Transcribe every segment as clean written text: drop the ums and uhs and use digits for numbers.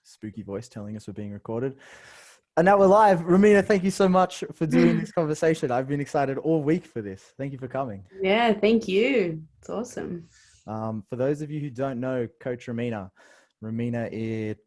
Spooky voice telling us we're being recorded. And now we're live. Romina, thank you so much for doing this conversation. I've been excited all week for this. Thank you for coming. Yeah, thank you. It's awesome. For those of you who don't know Coach Romina,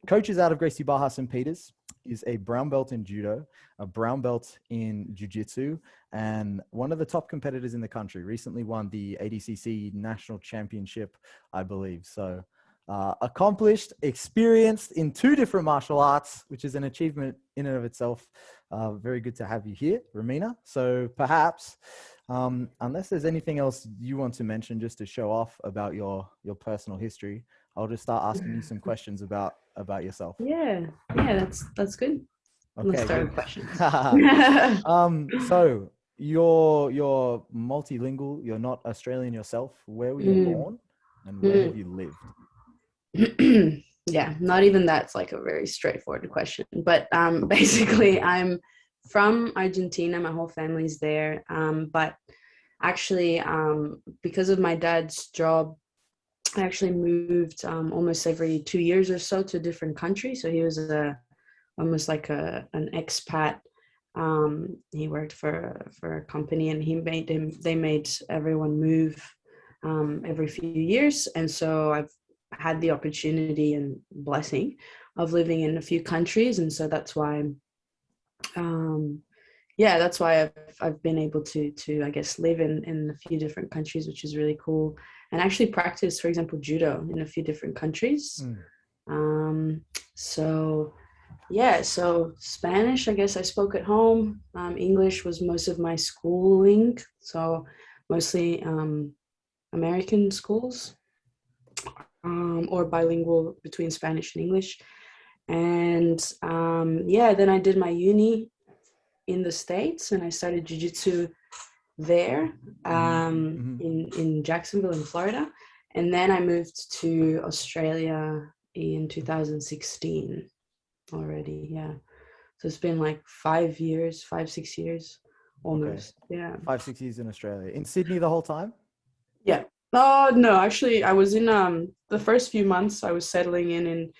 coaches out of Gracie Barra St. Peters, is a brown belt in Judo, a brown belt in Jujitsu, and one of the top competitors in the country. Recently won the ADCC National Championship, I believe. So accomplished, experienced in 2 different martial arts, which is an achievement in and of itself. Very good to have you here, Romina. So perhaps, unless there's anything else you want to mention just to show off about your personal history, I'll just start asking you some questions about yourself. Yeah, that's good. Okay, Let's start good. with questions. So you're multilingual. You're not Australian yourself. Where were you born, and where have you lived? Yeah, not even that's like a very straightforward question. But basically, I'm from Argentina. My whole family's there. But actually, because of my dad's job, I actually moved almost every 2 years or so to a different country. So he was almost like an expat. He worked for a company, and they made everyone move every few years. And so I've had the opportunity and blessing of living in a few countries. And so that's why that's why I've been able to I guess live in a few different countries, which is really cool, and actually practice, for example, judo in a few different countries. So Spanish, I guess I spoke at home. English was most of my schooling, so mostly American schools, or bilingual between Spanish and English. And then I did my uni in the States, and I started Jiu-Jitsu there in Jacksonville in Florida. And then I moved to Australia in 2016 already. Yeah. So it's been like 5, 6 years almost. Okay. Yeah. 5, 6 years in Australia. In Sydney the whole time? Yeah. Oh, no, actually I was in the first few months I was settling in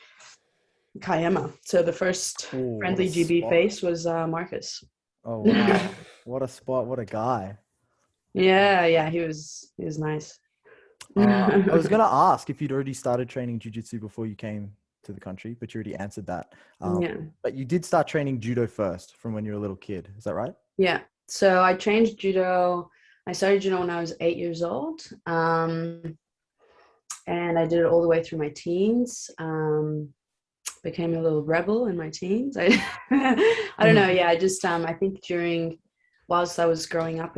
Kiama. So the first friendly GB face was Marcus. Oh wow. What a spot, what a guy. Yeah, he was nice. I was gonna ask if you'd already started training jiu-jitsu before you came to the country, but you already answered that. But you did start training judo first from when you were a little kid, is that right? Yeah, so I trained judo. I started judo when I was 8 years old, and I did it all the way through my teens. Became a little rebel in my teens. I don't know. Yeah, I just I think whilst I was growing up,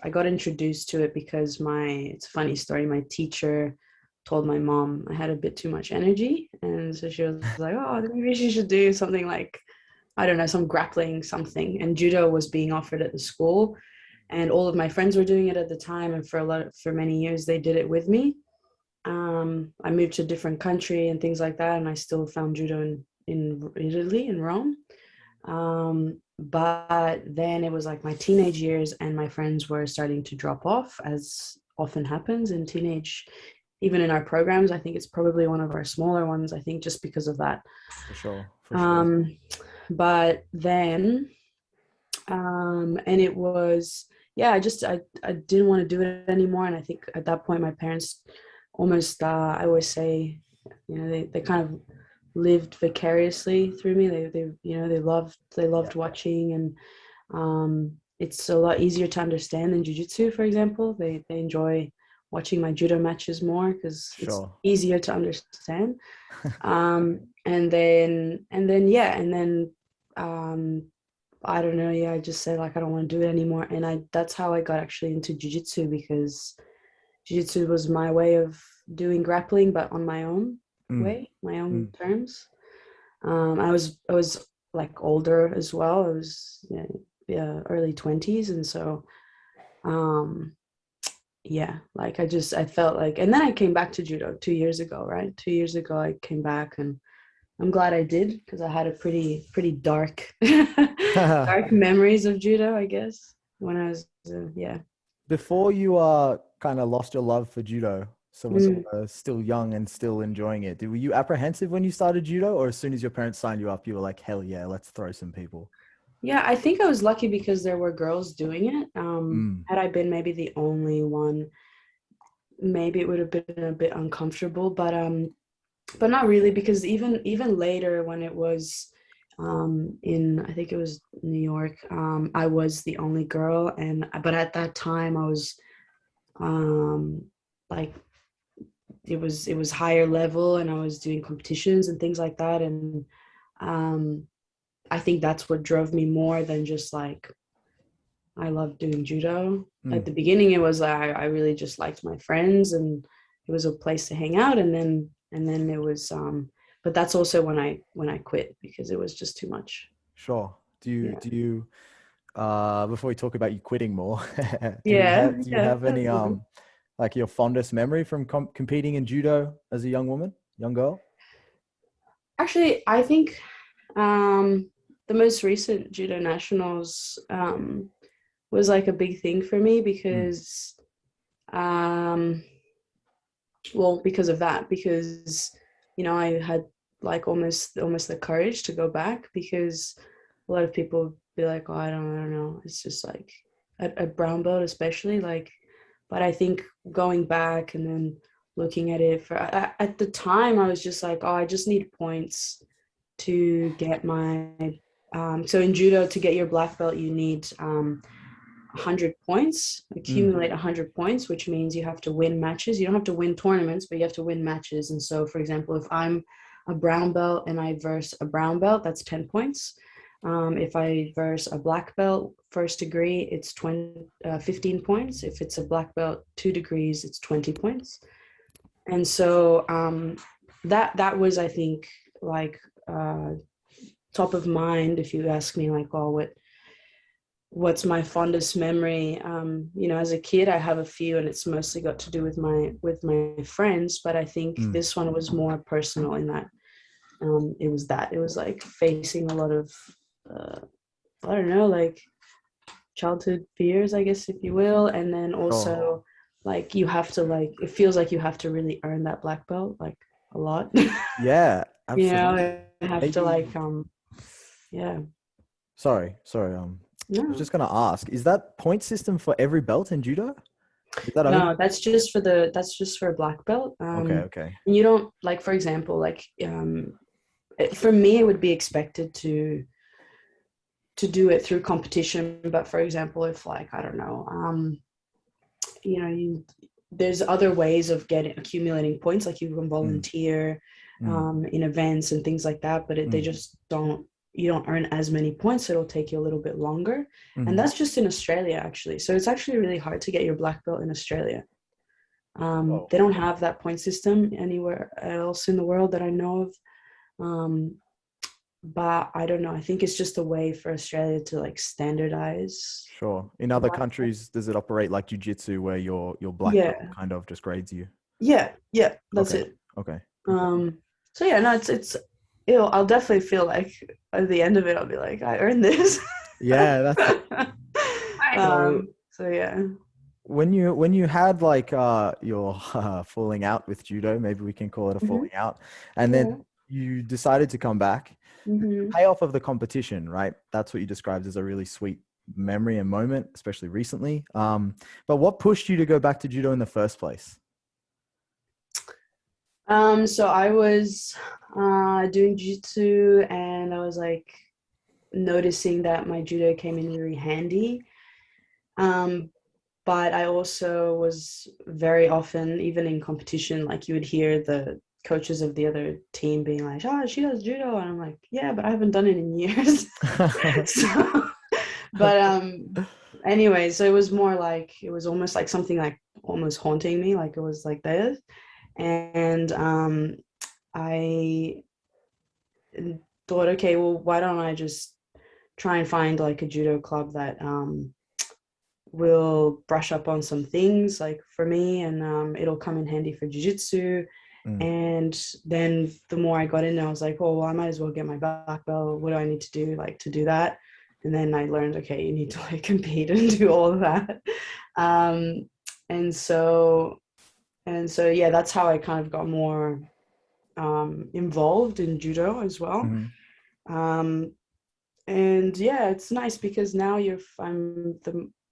I got introduced to it because it's a funny story. My teacher told my mom I had a bit too much energy, and so she was like, "Oh, maybe she should do something like, I don't know, some grappling something." And judo was being offered at the school, and all of my friends were doing it at the time, and for many years they did it with me. I moved to a different country and things like that, and I still found judo in Italy, in Rome. But then it was like my teenage years, and my friends were starting to drop off, as often happens in teenage, even in our programs. I think it's probably one of our smaller ones, I think, just because of that. For sure. But then, and it was, I didn't want to do it anymore. And I think at that point, my parents almost, I always say, they kind of lived vicariously through me. They loved watching, and it's a lot easier to understand than jiu-jitsu, for example. They enjoy watching my judo matches more because it's easier to understand. And then I don't know, I just said, like, I don't want to do it anymore. And that's how I got actually into jiu-jitsu, because jiu-jitsu was my way of doing grappling, but on my own way, my own terms. I was like older as well. I was early 20s, and so I felt like, and then I came back to judo 2 years ago, right? 2 years ago I came back, and I'm glad I did, because I had a pretty dark dark memories of judo, I guess, when I was Before you kind of lost your love for judo, So when you were still young and still enjoying it, were you apprehensive when you started judo, or as soon as your parents signed you up, you were like, hell yeah, let's throw some people? Yeah, I think I was lucky because there were girls doing it. Mm, Had I been maybe the only one, maybe it would have been a bit uncomfortable, but not really, because even later when it was in, I think it was New York, I was the only girl, and but at that time I was um like it was higher level, and I was doing competitions and things like that, and um I think that's what drove me more than just like I love doing judo. At mm, the beginning, it was I really just liked my friends, and it was a place to hang out. And then it was, but that's also when I quit because it was just too much. sure. Yeah, Do you before we talk about you quitting more, yeah, do you yeah. have any like your fondest memory from competing in judo as a young woman, young girl? Actually, I think the most recent judo nationals was like a big thing for me Mm, because um, well, because of that, because I had like almost the courage to go back, because a lot of people be like, oh, I don't know, it's just like a brown belt especially, like, but I think going back and then looking at it at the time, I was just like, oh, I just need points to get my so in judo, to get your black belt, you need 100 points, mm, accumulate 100 points, which means you have to win matches. You don't have to win tournaments, but you have to win matches. And so, for example, if I'm a brown belt and I verse a brown belt, that's 10 points. If I verse a black belt first degree, it's 15 points. If it's a black belt 2 degrees, it's 20 points. And so that was, I think, like top of mind if you ask me, like, oh, what's my fondest memory. As a kid, I have a few, and it's mostly got to do with my friends, but I think mm. this one was more personal in that it was like facing a lot of uh, I don't know, like childhood fears, I guess, if you will. And then Sure. also, like, you have to, like, it feels like you have to really earn that black belt, like, a lot. Yeah, absolutely. You have to, Maybe. like, yeah. Sorry. I was No, just gonna ask, is that point system for every belt in judo? Is that only? no, that's just for a black belt. Okay, okay. And you don't, like, for example, like, for me, it would be expected to do it through competition. But for example, if, like, I don't know, there's other ways of accumulating points, like you can Mm, volunteer mm, in events and things like that, but they mm, just don't, you don't earn as many points, so it'll take you a little bit longer. And mm. that's just in Australia, actually. So it's actually really hard to get your black belt in Australia. Oh, They don't have that point system anywhere else in the world that I know of. um, but I don't know, I think it's just a way for Australia to, like, standardize sure. In other black. countries, does it operate like Jiu-Jitsu where your black belt Yeah, kind of just grades you? yeah, that's Okay, it. okay, okay. Um, so yeah, no, I'll definitely feel like at the end of it, I'll be like, I earned this. Yeah, that's it. So So yeah. when you had like your falling out with judo, maybe we can call it a Hmm. falling out, and then Yeah. you decided to come back. Hmm. Payoff of the competition, right? That's what you described as a really sweet memory and moment, especially recently. But what pushed you to go back to judo in the first place? So I was doing jiu-jitsu, and I was like noticing that my judo came in really handy. Um, but I also was very often, even in competition, like, you would hear the coaches of the other team being like, "Oh, she does judo," and I'm like, "Yeah, but I haven't done it in years." So, but anyway, so it was more like, it was almost like something like almost haunting me, like it was like this. And I thought, okay, well, why don't I just try and find like a judo club that will brush up on some things, like, for me, and it'll come in handy for jiu-jitsu. Mm, And then the more I got in there, I was like, oh, well, I might as well get my black belt. What do I need to do, like, to do that? And then I learned, okay, you need to, like, compete and do all of that. And so And so, yeah, that's how I kind of got more involved in judo as well. Mm-hmm. Um, and yeah, it's nice because now I'm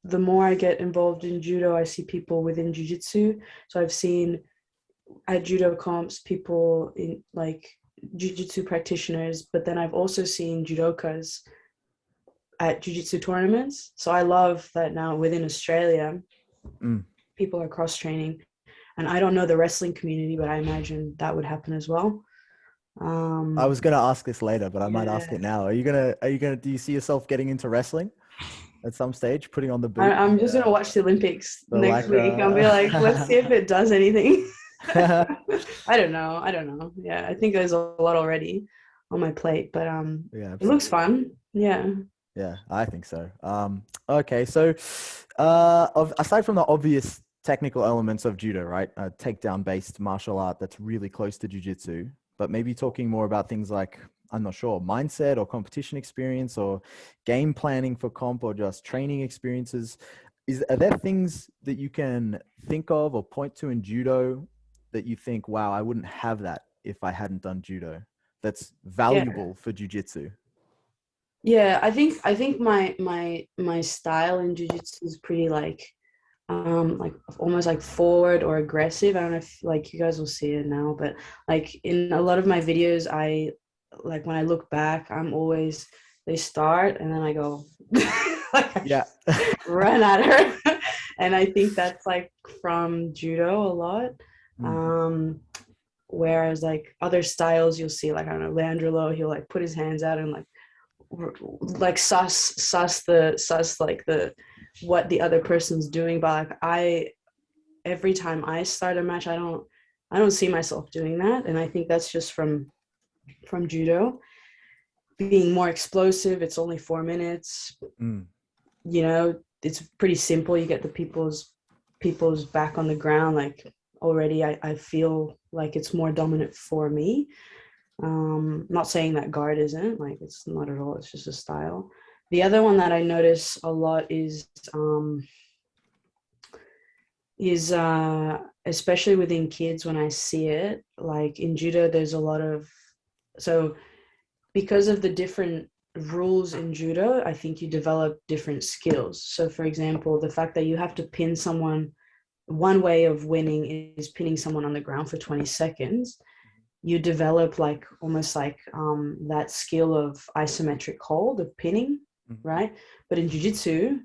the more I get involved in judo, I see people within jujitsu. So I've seen at judo comps people in like jujitsu practitioners, but then I've also seen judokas at jujitsu tournaments. So I love that now within Australia, Mm. people are cross training. And I don't know the wrestling community, but I imagine that would happen as well. I Um, was gonna ask this later, but I might ask yeah, it now. Do you see yourself getting into wrestling at some stage, putting on the boot, I'm just gonna watch the Olympics the next week. I'll be like, let's see if it does anything. I don't know. I don't know. Yeah, I think there's a lot already on my plate, but Yeah, it looks absolutely. fun. Yeah. Yeah, I think so. Okay, so aside from the obvious technical elements of judo, right? A takedown-based martial art that's really close to jujitsu, but maybe talking more about things like, I'm not sure, mindset or competition experience or game planning for comp or just training experiences. Are there things that you can think of or point to in judo that you think, wow, I wouldn't have that if I hadn't done judo, that's Yeah. valuable for jujitsu? Yeah, I think my style in jiu-jitsu is pretty like almost like forward or aggressive. I don't know if like you guys will see it now, but like in a lot of my videos, I like when I look back, I'm always they start and then I go like I Yeah. just run at her. And I think that's like from judo a lot. Mm. Um, whereas like other styles you'll see like I don't know, Landrelo, he'll like put his hands out and like suss like the what the other person's doing, but like I every time I start a match I don't see myself doing that, and I think that's just from judo being more explosive. It's only 4 minutes, Mm. you know, it's pretty simple. You get the people's back on the ground like already. I feel like it's more dominant for me. Not saying that guard isn't, like it's not at all, it's just a style. The other one that I notice a lot is especially within kids when I see it, like in judo there's a lot of, so because of the different rules in judo, I think you develop different skills. So for example, the fact that you have to pin someone, one way of winning is pinning someone on the ground for 20 seconds. You develop like almost like that skill of isometric hold of pinning, Mhm. right? But in jiu-jitsu,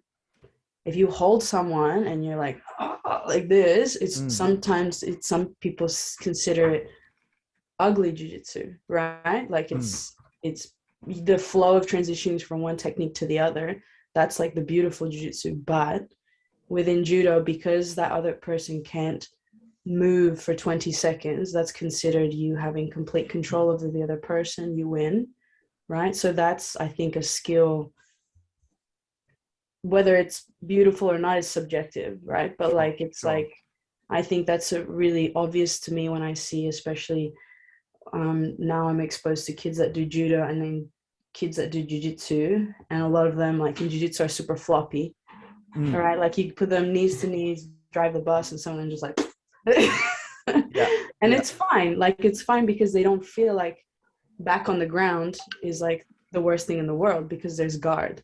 if you hold someone and you're like this, it's Mm. sometimes it's some people consider it ugly jiu-jitsu, right? Like Mm. it's the flow of transitions from one technique to the other. That's like the beautiful jiu-jitsu. But within judo, because that other person can't move for 20 seconds, that's considered you having complete control over the other person, you win, right? So that's, I think, a skill. Whether it's beautiful or not is subjective, right? But Sure, like it's sure. like I think that's a really obvious to me when I see, especially now I'm exposed to kids that do judo and then kids that do jujitsu, and a lot of them like in jujitsu are super floppy. All Mm. right, like you put them knees to knees, drive the bus, and someone just like Yeah, and yeah. it's fine. Like it's fine because they don't feel like back on the ground is like the worst thing in the world because there's guard.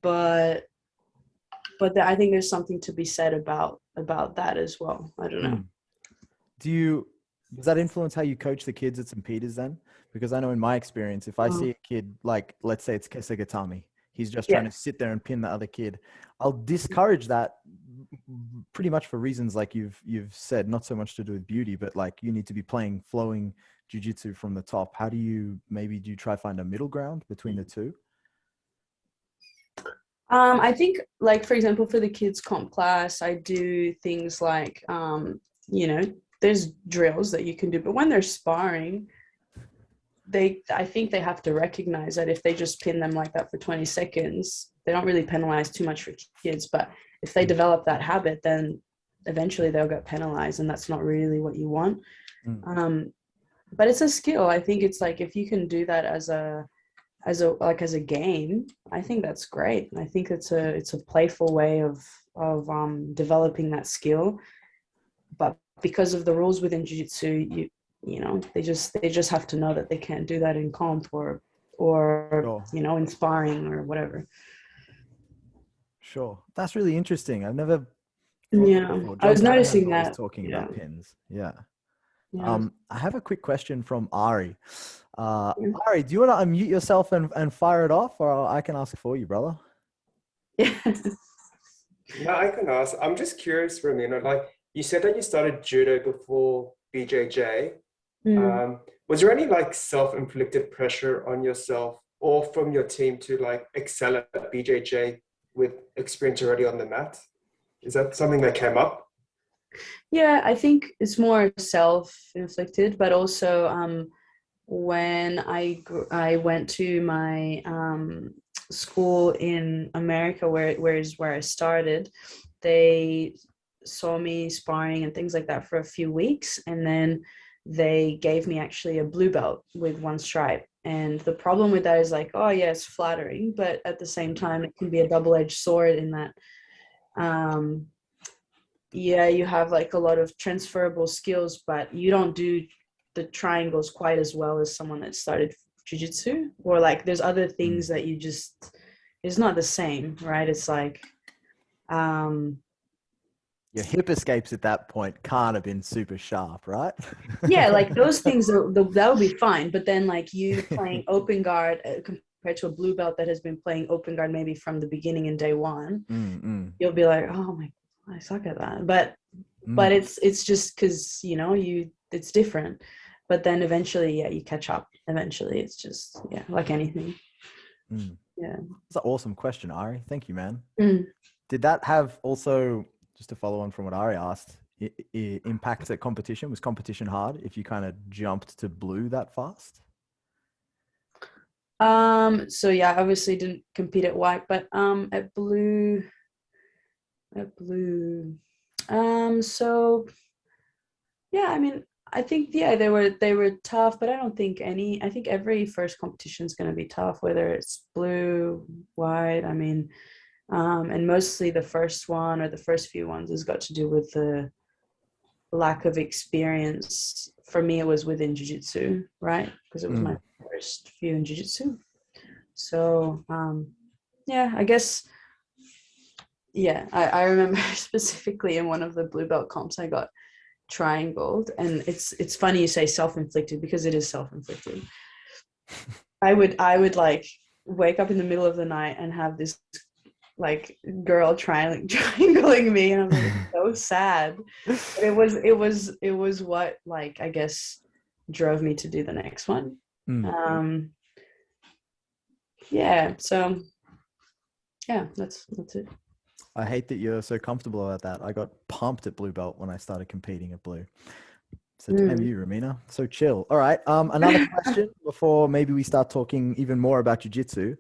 But I think there's something to be said about that as well. I don't know. Mm. Do you, does that influence how you coach the kids at St. Peter's then? Because I know in my experience, if I Uh, see a kid, like, let's say it's Kesagatami, he's just trying yeah. to sit there and pin the other kid, I'll discourage that pretty much for reasons like you've said, not so much to do with beauty, but like you need to be playing flowing jujitsu from the top. How do you, maybe do you try find a middle ground between the two? I think like for example for the kids comp class, I do things like you know, there's drills that you can do, but when they're sparring, I think they have to recognize that if they just pin them like that for 20 seconds, they don't really penalize too much for kids. But if they develop that habit, then eventually they'll get penalized, and that's not really what you want. Mm. Um, but it's a skill. I think it's like if you can do that as a game, I think that's great. I think it's a playful way of developing that skill. but because of the rules within jiu-jitsu, you know, they just have to know that they can't do that in comp or Sure. you know, in sparring or whatever. Sure. That's really interesting. I've never thought of it Yeah, before. I John was Danaher's noticing always that. talking Yeah, about pins. Yeah. yeah. I have a quick question from Ari. Ari, do you want to unmute yourself and fire it off, or I can ask it for you, brother? Yeah. No, I can ask. I'm just curious, Romina. Like you said that you started judo before BJJ. Mm. Was there any like self-inflicted pressure on yourself or from your team to like excel at BJJ with experience already on the mat? Is that something that came up? Yeah, I think it's more self-inflicted, but also when I went to my school in America, where I started, they saw me sparring and things like that for a few weeks, and then they gave me actually a blue belt with one stripe. And the problem with that is like, oh yeah, it's flattering, but at the same time, it can be a double-edged sword in that. Yeah, you have like a lot of transferable skills, but you don't do the triangles quite as well as someone that started jiu-jitsu, or like there's other things that you just, it's not the same, right? It's like Your hip escapes at that point can't have been super sharp, right? yeah, like those things that would be fine, but then like you playing open guard compared to a blue belt that has been playing open guard maybe from the beginning in day one, you'll be like, oh my, I suck at that. But it's just because, you know, it's different. But then eventually, yeah, you catch up. Eventually, it's just, yeah, like anything. Yeah. That's an awesome question, Ari. Thank you, man. Mm. Did that have also, just to follow on from what Ari asked, impact at competition? Was competition hard if you kind of jumped to blue that fast? So yeah, obviously didn't compete at white, but at blue. So yeah, I mean, I think yeah, they were tough, but I think every first competition is going to be tough, whether it's blue, white. I mean, and mostly the first one or the first few ones has got to do with the lack of experience. For me, it was within jiu-jitsu, right? Because it was my first few in jiu-jitsu. So yeah, I guess. Yeah, I remember specifically in one of the blue belt comps, I got triangled, and it's funny you say self-inflicted because it is self-inflicted. I would like wake up in the middle of the night and have this like girl triangling me, and I'm like so sad. But it was what, like, I guess drove me to do the next one. Yeah, so yeah, that's it. I hate that you're so comfortable at that. I got pumped at blue belt when I started competing at blue. So damn you, Romina. So chill. All right. Another question before maybe we start talking even more about jiu-jitsu.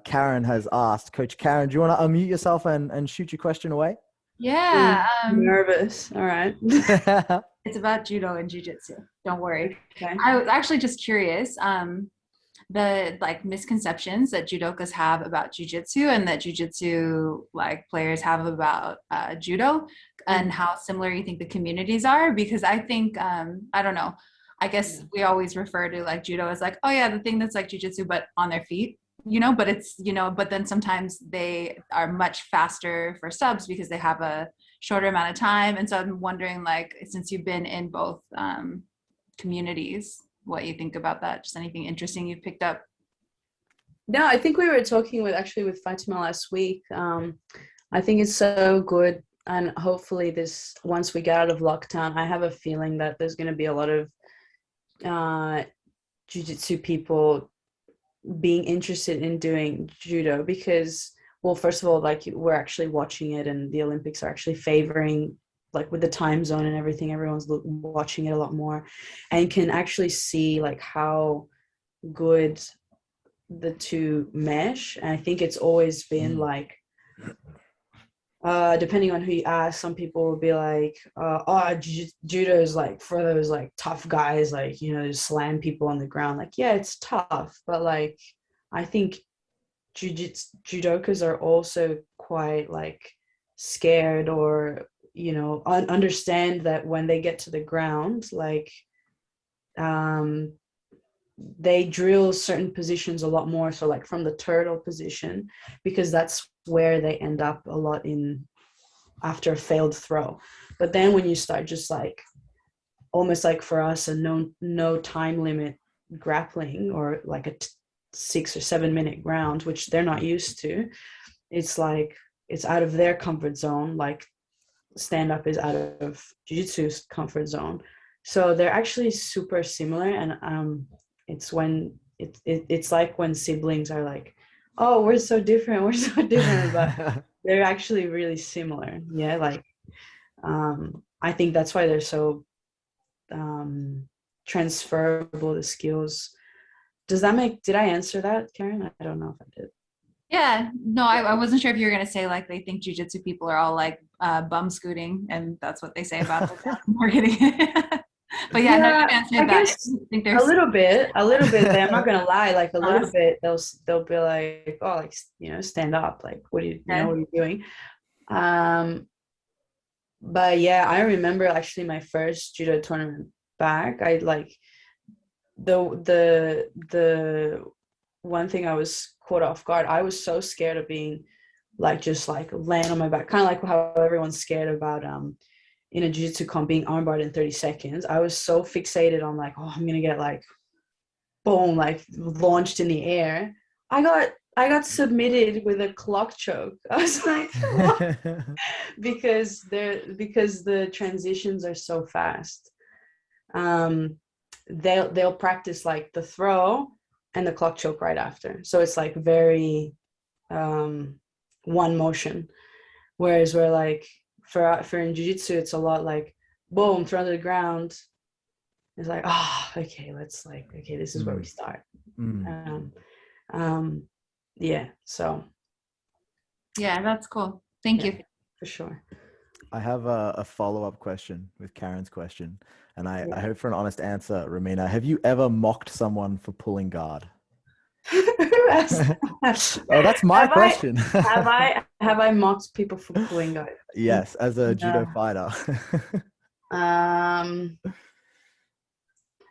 Karen has asked, Coach Karen, do you want to unmute yourself and shoot your question away? Yeah. Nervous. All right. It's about judo and jiu-jitsu. Don't worry. Okay. I was actually just curious. The like misconceptions that judokas have about jiu-jitsu and that jiu-jitsu like players have about judo, and how similar you think the communities are, because I think I don't know, I guess we always refer to like judo as like, oh yeah, the thing that's like jiu-jitsu but on their feet, you know, but it's, you know, but then sometimes they are much faster for subs because they have a shorter amount of time. And so I'm wondering, like, since you've been in both communities, what you think about that, just anything interesting you've picked up. No, I think we were talking with Fatima last week. I think it's so good, and hopefully this, once we get out of lockdown, I have a feeling that there's going to be a lot of jiu-jitsu people being interested in doing judo, because, well, first of all, like, we're actually watching it, and the Olympics are actually favoring, like, with the time zone and everything, everyone's watching it a lot more, and can actually see like how good the two mesh. And I think it's always been like, depending on who you ask, some people will be like, oh, judo is like for those like tough guys, like, you know, just slam people on the ground. Like, yeah, it's tough, but like, I think judokas are also quite like scared or understand that when they get to the ground, like they drill certain positions a lot more. So like from the turtle position, because that's where they end up a lot in after a failed throw. But then when you start just like almost like for us a no time limit grappling, or like a 6 or 7 minute ground, which they're not used to, it's like it's out of their comfort zone. Like stand up is out of jiu-jitsu's comfort zone. So they're actually super similar. And it's like when siblings are like, oh, we're so different, but they're actually really similar. Yeah, like I think that's why they're so transferable, the skills. Did I answer that, Karen? I don't know if I did. Yeah, no, I wasn't sure if you were going to say like they think jiu-jitsu people are all like bum scooting, and that's what they say about the marketing. But yeah, no, you answered that. Guess I think a little bit. I'm not gonna lie. Like a little bit, they'll be like, oh, like stand up. Like, what are you doing? But yeah, I remember actually my first judo tournament back. I like the one thing I was caught off guard. I was so scared of being like just like laying on my back, kind of like how everyone's scared about in a jiu-jitsu comp being armbarred in 30 seconds. I was so fixated on like, oh, I'm gonna get like boom, like launched in the air. I got submitted with a clock choke. I was like, what? because the transitions are so fast. They'll practice like the throw and the clock choke right after. So it's like very one motion. Whereas we're like for in jiu-jitsu, it's a lot like boom, throw to the ground. It's like, okay, this is where we start. Yeah, so yeah, that's cool. Thank you. For sure. I have a follow-up question with Karen's question, and I hope for an honest answer. Romina, have you ever mocked someone for pulling guard? Oh, that's my question. Have I mocked people for pulling guard? Yes, as a judo fighter.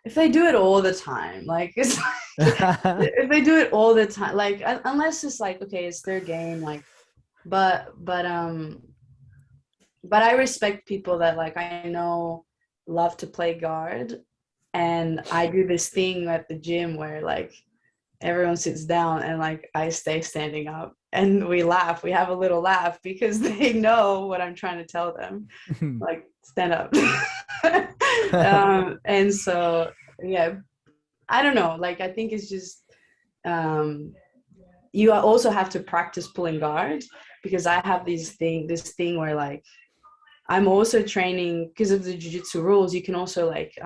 If they do it all the time, like it's if they do it all the time, like unless it's like, okay, it's their game, like, but I respect people that like I know love to play guard, and I do this thing at the gym where like everyone sits down and like I stay standing up and we laugh. We have a little laugh because they know what I'm trying to tell them. Like, stand up. And so, yeah, I don't know. Like, I think it's just, you also have to practice pulling guard, because I have this thing where like, I'm also training because of the jiu-jitsu rules. You can also like,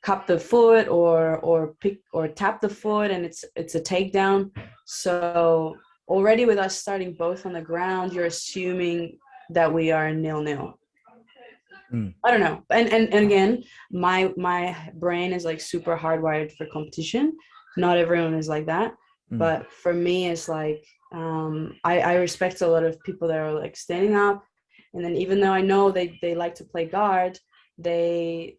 cup the foot or pick or tap the foot, and it's a takedown. So already with us starting both on the ground, you're assuming that we are 0-0. I don't know. And again, my brain is like super hardwired for competition. Not everyone is like that. But for me, it's like, I respect a lot of people that are like standing up, and then even though I know they like to play guard, they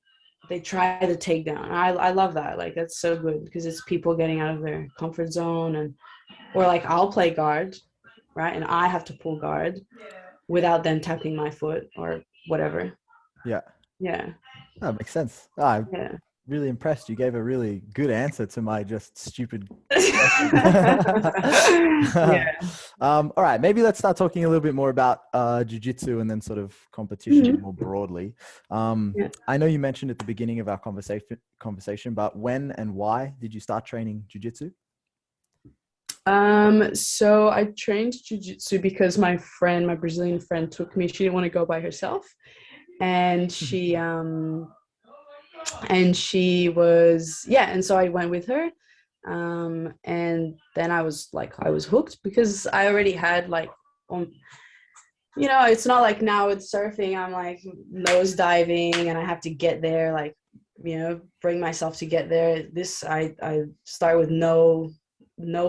try the takedown. I love that. Like, that's so good, because it's people getting out of their comfort zone, or like I'll play guard, right? And I have to pull guard without them tapping my foot or whatever. Yeah. That makes sense. I'm really impressed. You gave a really good answer to my just stupid question. All right, maybe let's start talking a little bit more about jiu-jitsu and then sort of competition more broadly. I know you mentioned at the beginning of our conversation, but when and why did you start training jiu-jitsu? So I trained jiu-jitsu because my Brazilian friend took me. She didn't want to go by herself, and she was and so I went with her, and then I was hooked, because I already had like it's not like now with surfing I'm like nose diving and I have to get there, like bring myself to get there. This I start with no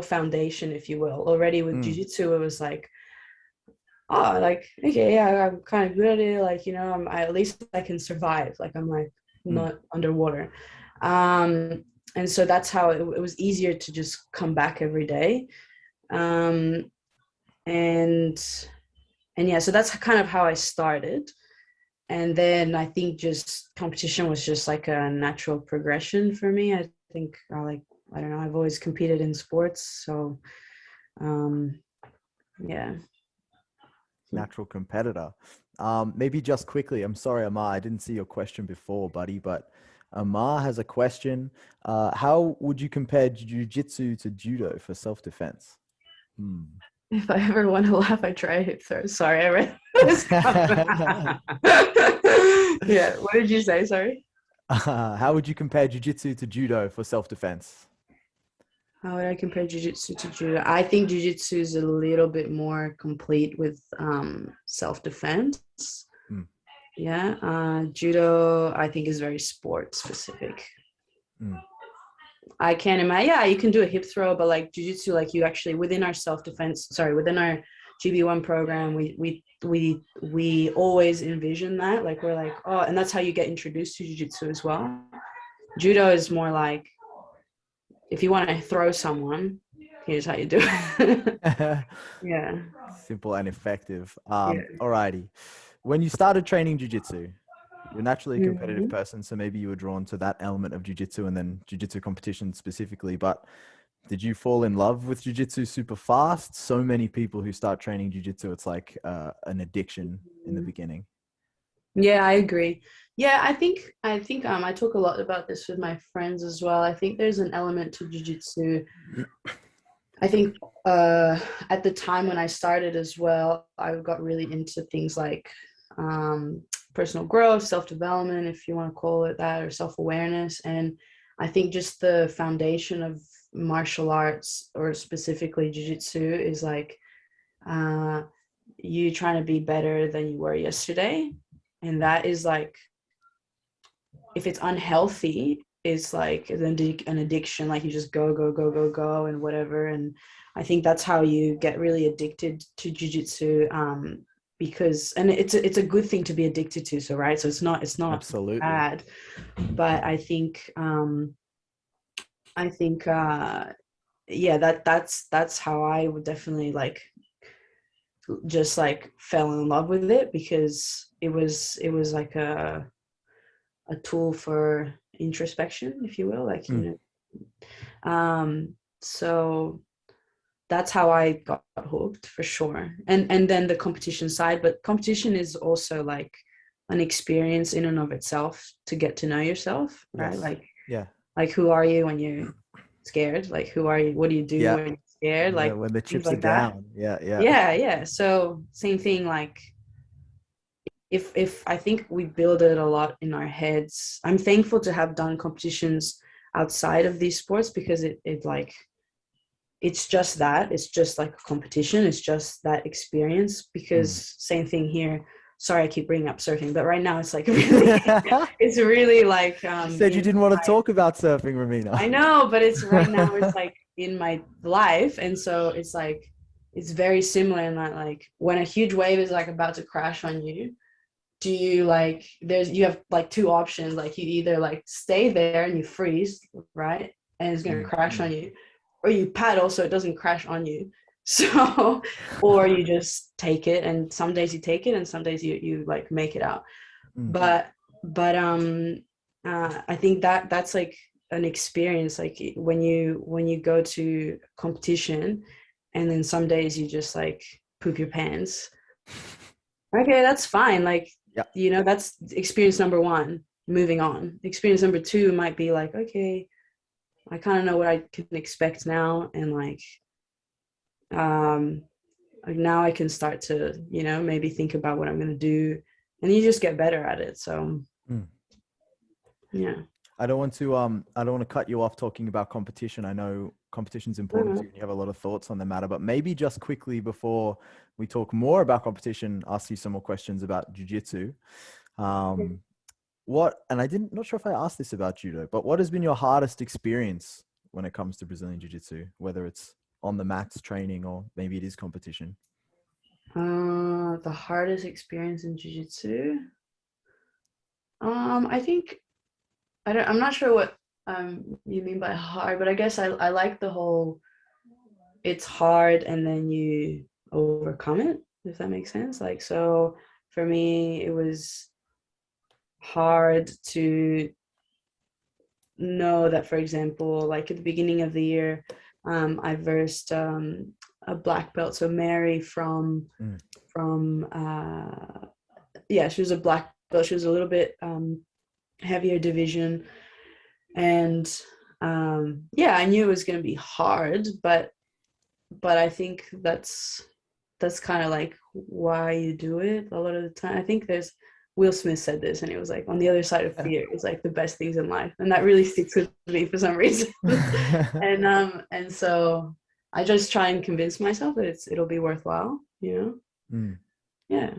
foundation, if you will. Already with jiu-jitsu, it was like, oh, like, okay, yeah, I'm kind of good at it. Like, you know, at least I can survive. Like, I'm like not underwater. And so that's how it was easier to just come back every day. Um, and yeah, so that's kind of how I started. And then I think just competition was just like a natural progression for me. I think I don't know, I've always competed in sports. So yeah. Natural competitor. Maybe just quickly, I'm sorry, Amar, I didn't see your question before, buddy, but Amar has a question. How would you compare Jiu-Jitsu to Judo for self-defense? If I ever want to laugh, I try a hip thrust. Sorry, I read this. Yeah, what did you say? Sorry. How would you compare Jiu-Jitsu to Judo for self-defense? How would I compare Jiu-Jitsu to Judo? I think Jiu-Jitsu is a little bit more complete with self-defense. Yeah. Judo, I think, is very sport specific. I can't imagine. Yeah, you can do a hip throw, but like Jiu-Jitsu, like you actually within our within our GB1 program, we always envision that. Like we're like, oh, and that's how you get introduced to Jiu-Jitsu as well. Judo is more like, if you want to throw someone, here's how you do it. Yeah. Simple and effective. Yeah. Alrighty. When you started training Jiu-Jitsu, you're naturally a competitive person, so maybe you were drawn to that element of Jiu-Jitsu and then Jiu-Jitsu competition specifically. But did you fall in love with Jiu-Jitsu super fast? So many people who start training Jiu-Jitsu, it's like an addiction in the beginning. Yeah, I agree. Yeah, I think I talk a lot about this with my friends as well. I think there's an element to Jiu-Jitsu. I think at the time when I started as well, I got really into things like personal growth, self-development, if you want to call it that, or self-awareness. And I think just the foundation of martial arts, or specifically Jiu-Jitsu, is like you trying to be better than you were yesterday. And that is like, if it's unhealthy, it's like an addiction, like you just go and whatever. And I think that's how you get really addicted to Jiu-Jitsu, because, and it's a good thing to be addicted to, so right, so it's not Absolutely bad. But I think yeah, that's how I would definitely like just like fell in love with it, because it was like a tool for introspection, if you will, like you know. So that's how I got hooked, for sure. And then the competition side, but competition is also like an experience in and of itself to get to know yourself, right? Yes. Like, yeah, like who are you when you're scared? Like who are you? What do you do when you're scared? Like when the things chips are like that. down. Yeah. So same thing, like if I think we build it a lot in our heads. I'm thankful to have done competitions outside of these sports, because it like, it's just that, it's just like a competition, it's just that experience. Because same thing here, sorry I keep bringing up surfing, but right now it's like really it's really like you said you didn't want to talk about surfing, Romina. I know, but it's right now it's like in my life, and so it's like it's very similar in that, like when a huge wave is like about to crash on you, do you like, you have like two options, like you either like stay there and you freeze, right, and it's going to crash on you, or you paddle so it doesn't crash on you. So or you just take it, and some days you take it and some days you like make it out. But I think that's like an experience, like when you go to competition and then some days you just like poop your pants, okay, that's fine, like you know, that's experience number one. Moving on, experience number two might be like, okay, I kind of know what I can expect now, and like now I can start to, you know, maybe think about what I'm going to do, and you just get better at it. So yeah. I don't want to cut you off talking about competition. I know competition's important to you and you have a lot of thoughts on the matter, but maybe just quickly before we talk more about competition, ask you some more questions about Jiu-Jitsu. And not sure if I asked this about Judo, but what has been your hardest experience when it comes to Brazilian Jiu-Jitsu, whether it's on the mats training or maybe it is competition? The hardest experience in Jiu-Jitsu. I think I'm not sure what you mean by hard, but I guess I like the whole it's hard and then you overcome it, if that makes sense. Like, so for me, it was hard to know that, for example, like at the beginning of the year, I versed a black belt. So Mary from yeah, she was a black belt. She was a little bit heavier division, and yeah, I knew it was going to be hard, but I think that's kind of like why you do it a lot of the time. I think there's Will Smith said this, and it was like, on the other side of fear is like the best things in life, and that really sticks with me for some reason. And so I just try and convince myself that it'll be worthwhile, you know. Yeah.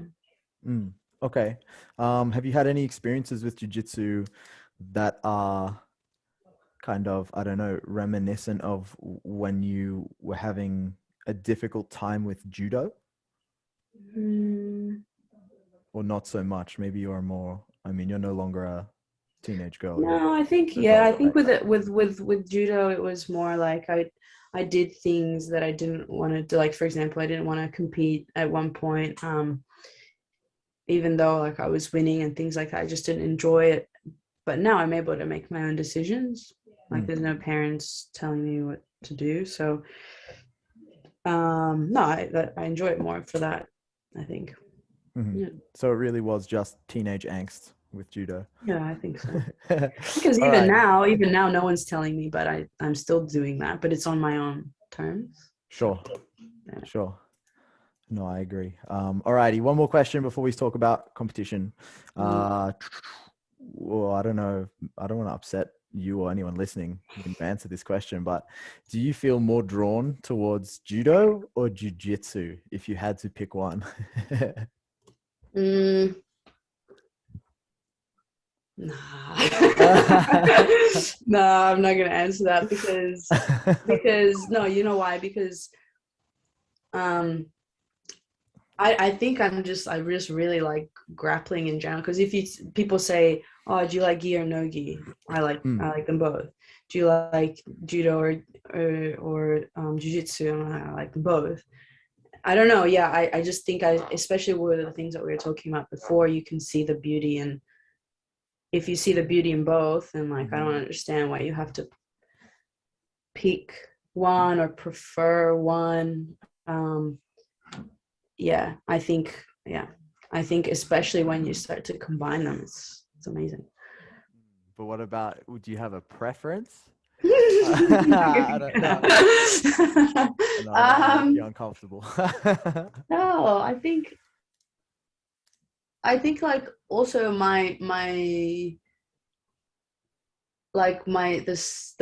Okay. Have you had any experiences with jiu-jitsu that are kind of, I don't know, reminiscent of when you were having a difficult time with judo? Or not so much? Maybe you're more, I mean, you're no longer a teenage girl. No, I think, I think with judo, it was more like I did things that I didn't want to do. Like, for example, I didn't want to compete at one point, even though like I was winning and things like that. I just didn't enjoy it. But now I'm able to make my own decisions. Like, there's no parents telling me what to do. So no, I enjoy it more for that, I think. Yeah. So it really was just teenage angst with judo. Yeah, I think so. Because even now, no one's telling me, but I'm still doing that, but it's on my own terms. Sure. Yeah. Sure. No, I agree. Alrighty, one more question before we talk about competition. Well, I don't know. I don't want to upset you or anyone listening when you answer this question, but do you feel more drawn towards judo or jujitsu if you had to pick one? Nah. No, I'm not gonna answer that because no, you know why? Because I think I just really like grappling in general. Because if people say, "Oh, do you like gi or no gi?" I like them both. Do you like judo or jujitsu? I like them both. I don't know. Yeah, I just think especially with the things that we were talking about before, you can see the beauty, and if you see the beauty in both, and like I don't understand why you have to pick one or prefer one. Yeah, I think especially when you start to combine them, it's amazing. But what about, do you have a preference? I don't know. No, I don't be uncomfortable. No, I think like also the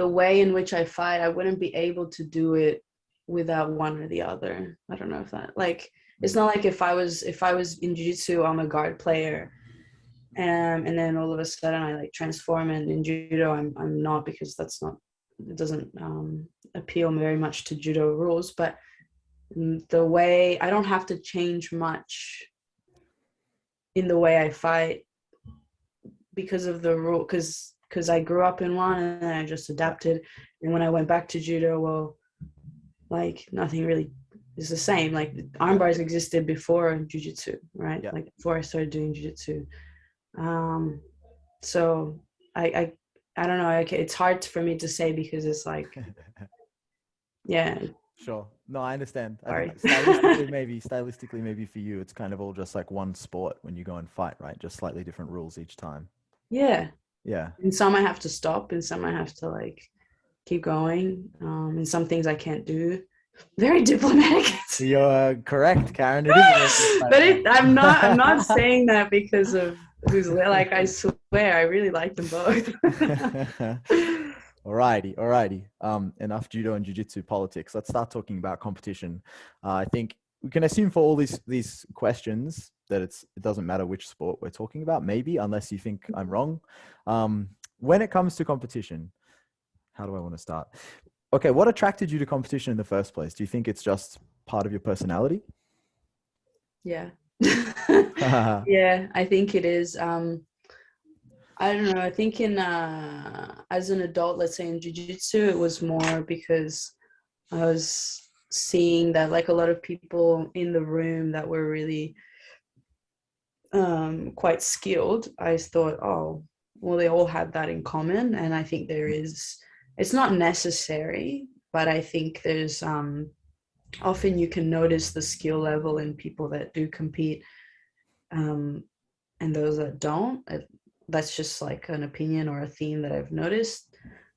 way in which I fight, I wouldn't be able to do it without one or the other. I don't know if that, like, it's not like if I was in jiu-jitsu, I'm a guard player, and then all of a sudden I like transform, and in judo I'm not, because it doesn't appeal very much to judo rules. But the way, I don't have to change much in the way I fight because of the rule, because I grew up in one and I just adapted. And when I went back to judo, well, like nothing really is the same. Like arm bars existed before jiu-jitsu, right? Yeah. Like before I started doing jiu-jitsu. So I don't know. It's hard for me to say because it's like, yeah. Sure. No, I understand. Sorry. Stylistically, maybe for you, it's kind of all just like one sport when you go and fight, right? Just slightly different rules each time. Yeah. Yeah. And some I have to stop, and some I have to like keep going. And some things I can't do. Very diplomatic. You're correct, Karen. It is. But I'm not saying that because of who's like. I swear, I really like them both. Alrighty. Enough judo and jiu-jitsu politics. Let's start talking about competition. I think we can assume for all these questions that it doesn't matter which sport we're talking about, maybe, unless you think I'm wrong. When it comes to competition, how do I want to start? Okay, what attracted you to competition in the first place? Do you think it's just part of your personality? Yeah. Yeah, I think it is. I don't know. I think in as an adult, let's say in Jiu-Jitsu, it was more because I was seeing that like a lot of people in the room that were really quite skilled. I thought, oh, well, they all had that in common, and I think there is. It's not necessary, but I think there's often you can notice the skill level in people that do compete, and those that don't. That's just like an opinion or a theme that I've noticed.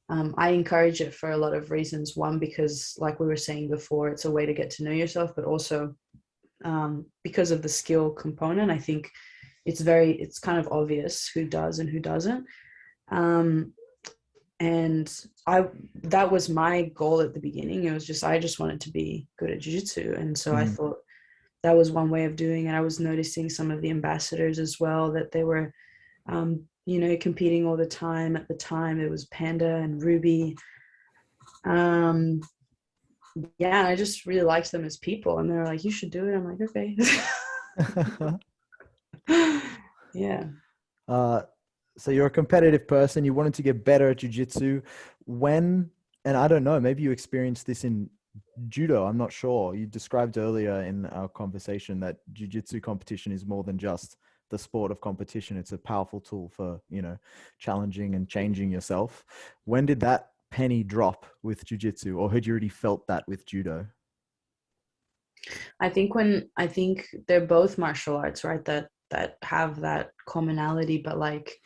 I encourage it for a lot of reasons. One, because like we were saying before, it's a way to get to know yourself, but also because of the skill component. I think it's kind of obvious who does and who doesn't. And that was my goal at the beginning. It was just, I just wanted to be good at jiu-jitsu. And so I thought that was one way of doing it. I was noticing some of the ambassadors as well, that they were, competing all the time. At the time, it was Panda and Ruby. I just really liked them as people. And they were like, you should do it. I'm like, okay. Yeah. So you're a competitive person. You wanted to get better at jiu-jitsu. And I don't know, maybe you experienced this in judo. I'm not sure. You described earlier in our conversation that jiu-jitsu competition is more than just the sport of competition. It's a powerful tool for, challenging and changing yourself. When did that penny drop with jiu-jitsu, or had you already felt that with judo? I think they're both martial arts, right? That have that commonality, but like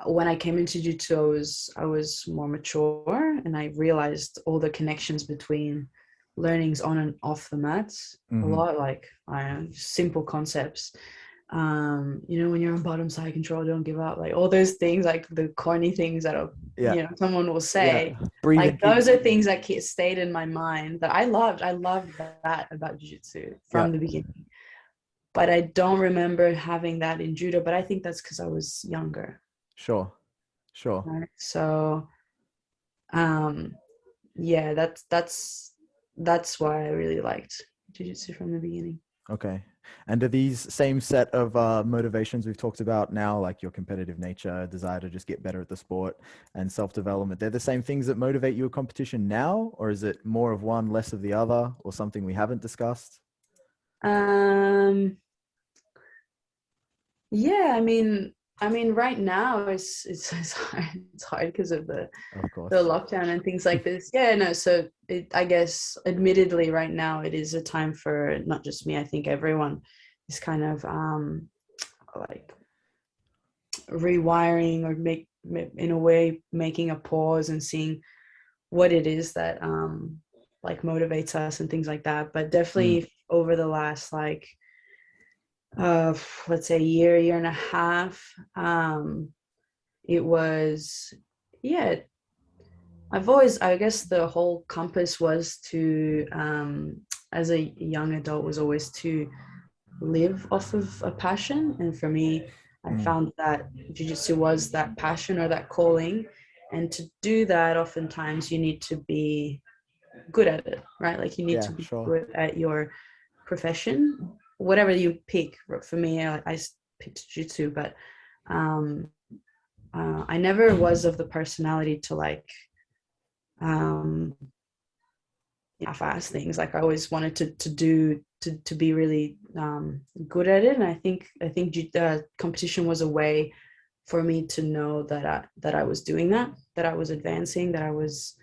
when I came into jiu-jitsu, I was more mature, and I realized all the connections between learnings on and off the mats. A lot, like simple concepts. When you're on bottom side control, don't give up, like all those things, like the corny things that someone will say. Like those are things that stayed in my mind that I loved that about jiu-jitsu from the beginning. But I don't remember having that in judo, but I think that's because I was younger. Sure. Right? So that's why I really liked jiu-jitsu from the beginning. Okay. And are these same set of motivations we've talked about now, like your competitive nature, desire to just get better at the sport, and self-development, they're the same things that motivate you at competition now? Or is it more of one, less of the other, or something we haven't discussed? Yeah, I mean right now it's hard because of the lockdown and things like this. So I guess admittedly right now it is a time for not just me, I think everyone is kind of like rewiring, or in a way making a pause and seeing what it is that like motivates us and things like that. But definitely over the last like let's say year and a half, it was I guess the whole compass was to as a young adult was always to live off of a passion. And for me, I found that jiu-jitsu was that passion or that calling, and to do that oftentimes you need to be good at it, right? Like you need to be good at your profession, whatever you pick. For me, I picked jiu-jitsu, but I never was of the personality to like half-ass things. Like I always wanted to be really good at it, and I think competition was a way for me to know that I was doing that I was advancing, that I was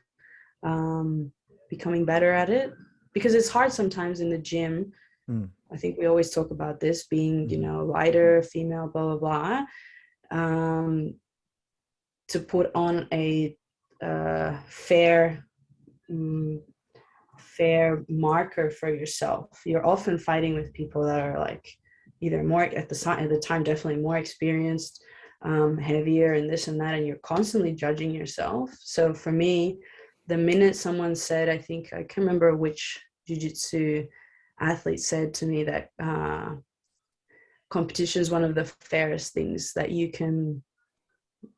becoming better at it. Because it's hard sometimes in the gym. I think we always talk about this being, lighter, female, blah, blah, blah, to put on a fair marker for yourself. You're often fighting with people that are like either more at the time definitely more experienced, heavier and this and that, and you're constantly judging yourself. So for me, the minute someone said, I can't remember which jiu-jitsu athlete said to me that competition is one of the fairest things that you can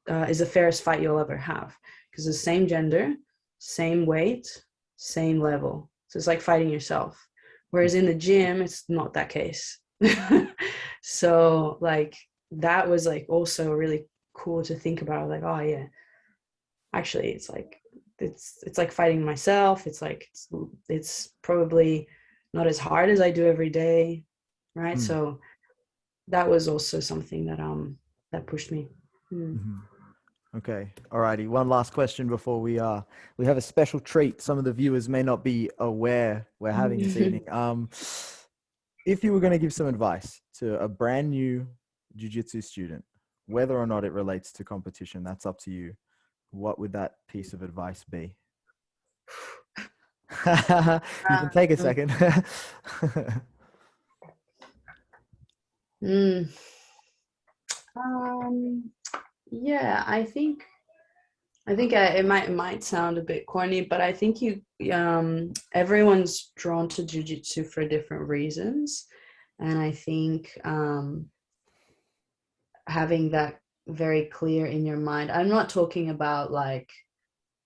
is the fairest fight you'll ever have, because the same gender, same weight, same level. So it's like fighting yourself. Whereas in the gym, it's not that case. So like that was like also really cool to think about. Like, oh yeah, actually it's like it's like fighting myself. It's like it's probably not as hard as I do every day, right? So that was also something that that pushed me. Okay. Alrighty. One last question before we have a special treat. Some of the viewers may not be aware we're having this evening. If you were going to give some advice to a brand new jiu-jitsu student, whether or not it relates to competition, that's up to you. What would that piece of advice be? You can take a second. Yeah, I think it might sound a bit corny, but I think everyone's drawn to jiu-jitsu for different reasons, and I think having that very clear in your mind. I'm not talking about like,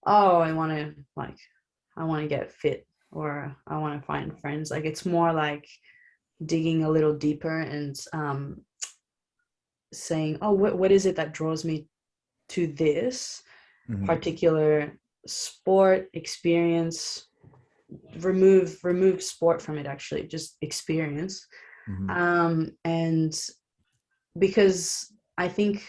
oh, I want to get fit or I want to find friends. Like it's more like digging a little deeper and saying, oh, what is it that draws me to this particular sport experience? Remove sport from it, actually, just experience. And because I think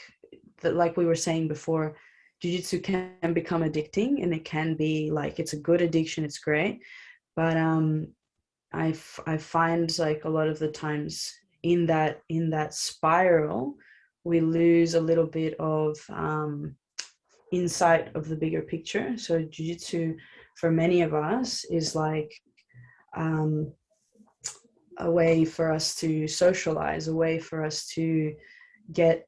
that, like we were saying before, jiu-jitsu can become addicting, and it can be like, it's a good addiction, it's great, but I find like a lot of the times in that spiral we lose a little bit of insight of the bigger picture. So jiu-jitsu for many of us is like a way for us to socialize, a way for us to get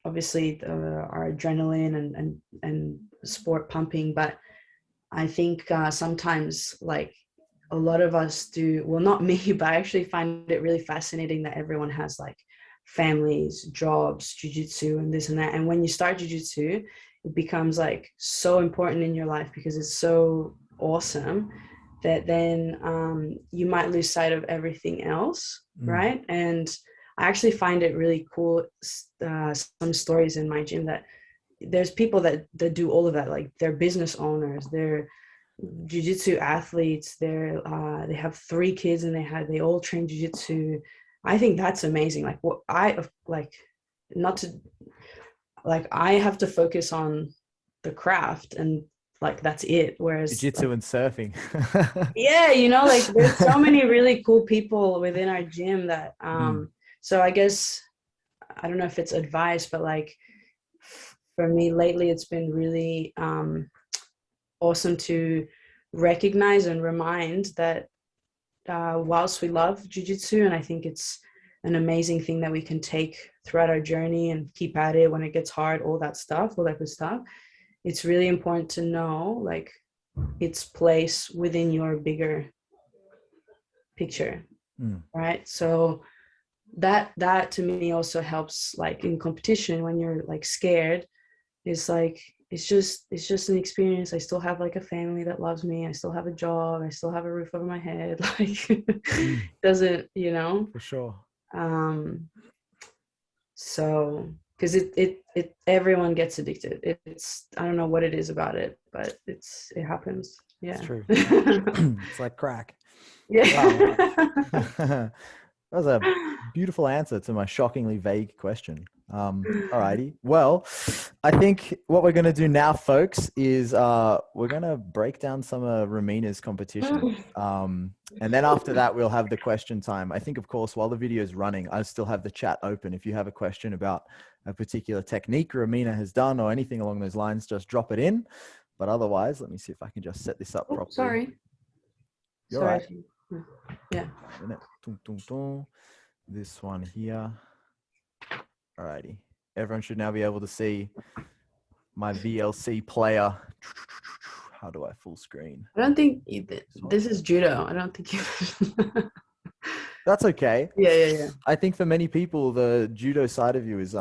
obviously our adrenaline and sport pumping. But I think sometimes, like a lot of us do, well, not me, but I actually find it really fascinating that everyone has like families, jobs, jiu-jitsu and this and that. And when you start jiu-jitsu, it becomes like so important in your life because it's so awesome that then you might lose sight of everything else, right? And I actually find it really cool, some stories in my gym, that there's people that do all of that. Like they're business owners, they're jiu-jitsu athletes, they have 3 kids and they all train jiu-jitsu. I think that's amazing. Like what I like, not to like, I have to focus on the craft and like that's it. Whereas jiu-jitsu and surfing. Yeah, like there's so many really cool people within our gym that so I guess I don't know if it's advice, but like for me lately it's been really awesome to recognize and remind that whilst we love jiu-jitsu, and I think it's an amazing thing that we can take throughout our journey and keep at it when it gets hard, all that good stuff, it's really important to know like its place within your bigger picture, right? So that to me also helps, like in competition when you're like scared. It's like it's just an experience. I still have like a family that loves me, I still have a job, I still have a roof over my head. Like doesn't for sure. So because it everyone gets addicted. It's I don't know what it is about it, but it happens. Yeah, it's true. It's like crack. Yeah. Wow. That was a beautiful answer to my shockingly vague question. Alrighty. Well, I think what we're going to do now, folks, is we're going to break down some of Romina's competition. And then after that, we'll have the question time. I think, of course, while the video is running, I still have the chat open. If you have a question about a particular technique Romina has done or anything along those lines, just drop it in. But otherwise, let me see if I can just set this up properly. Sorry. You're right. Yeah. This one here. Alrighty. Everyone should now be able to see my VLC player. How do I full screen? I don't think this is judo. I don't think you. That's okay. Yeah. I think for many people, the judo side of you is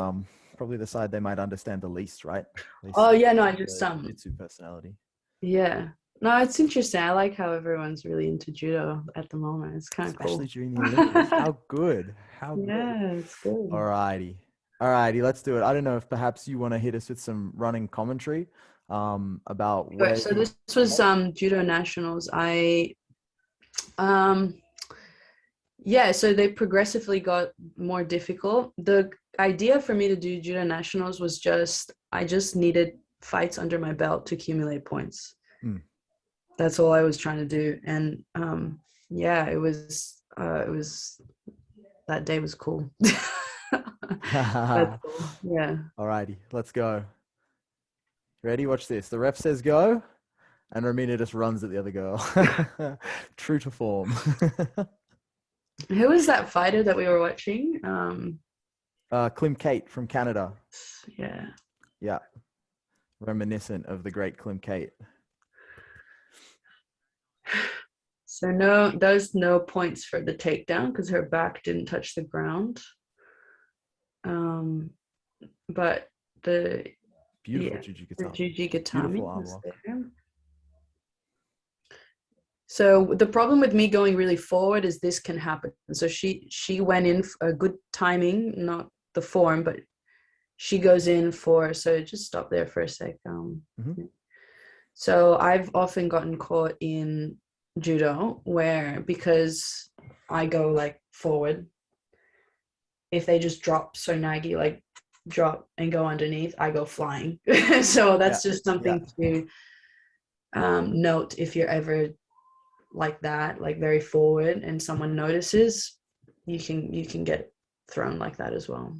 probably the side they might understand the least, right? Oh yeah, no, I just Jiu-jitsu personality. Yeah, No, it's interesting. I like how everyone's really into judo at the moment. It's kind of cool. Especially during the Olympics. How good. How good. Yeah, it's good. Alrighty. Alrighty, let's do it. I don't know if perhaps you want to hit us with some running commentary about Sure. where So this was judo nationals. Yeah, so they progressively got more difficult. The idea for me to do judo nationals was I just needed fights under my belt to accumulate points. Mm. That's all I was trying to do. And yeah, it was that day was cool. That's cool. Yeah. Alrighty, let's go. Ready? Watch this. The ref says go, and Romina just runs at the other girl. True to form. Who was that fighter that we were watching? Clem Kate from Canada. Yeah. Yeah. Reminiscent of the great Clem Kate. So there's no points for the takedown because her back didn't touch the ground. But the Beautiful Jujigatami arm was lock. there. So the problem with me going really forward is this can happen. So she went in for a good timing, not the form, but she goes in for, so just stop there for a sec. So I've often gotten caught in judo where, because I go like forward, if they just drop sonagi, like drop and go underneath, I go flying. So that's just something to note if you're ever like that, like very forward, and someone notices, you can get thrown like that as well.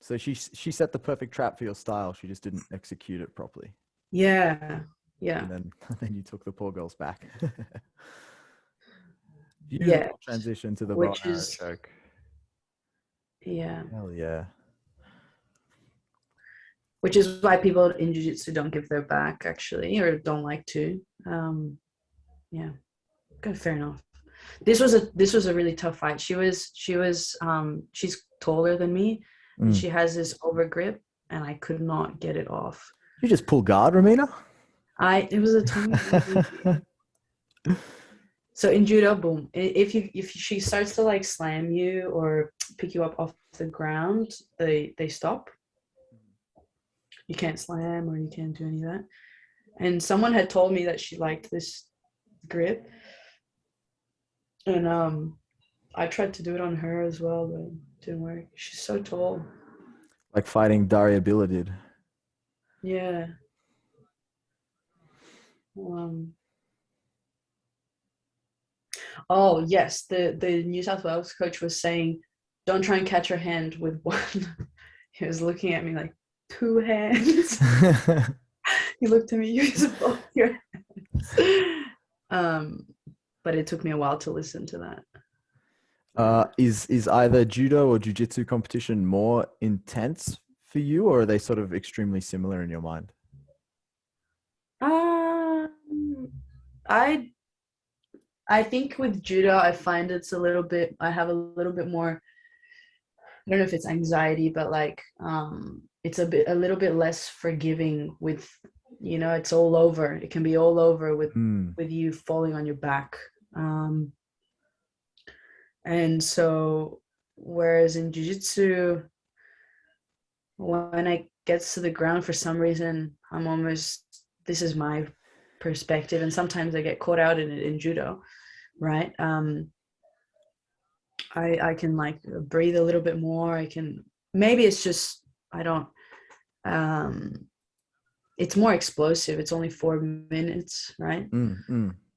So she set the perfect trap for your style. She just didn't execute it properly. Yeah. And then you took the poor girls back. Beautiful transition to the bow and arrow choke. Yeah. Hell yeah. Which is why people in jiu-jitsu don't give their back, actually, or don't like to. Yeah. Good, fair enough. This was a really tough fight. She's taller than me, and she has this over grip, and I could not get it off. You just pull guard, Romina? It was a tiny. So in judo, boom. If she starts to like slam you or pick you up off the ground, they stop. You can't slam or you can't do any of that. And someone had told me that she liked this grip, and I tried to do it on her as well, but it didn't work. She's so tall. Like fighting Daria Bila did. Yeah. Oh yes, the New South Wales coach was saying, don't try and catch her hand with one. He was looking at me like, 2 hands. He looked at me, use both your hands. But it took me a while to listen to that. Is either judo or jiu-jitsu competition more intense for you, or are they sort of extremely similar in your mind? I think with judo, I find I have a little bit more, I don't know if it's anxiety, but like it's a little bit less forgiving with, it's all over. It can be all over with you falling on your back. And so, whereas in jiu-jitsu, when it gets to the ground, for some reason, this is my perspective, and sometimes I get caught out in it in judo, right? I can like breathe a little bit more. Maybe it's just, it's more explosive. It's only 4 minutes, right?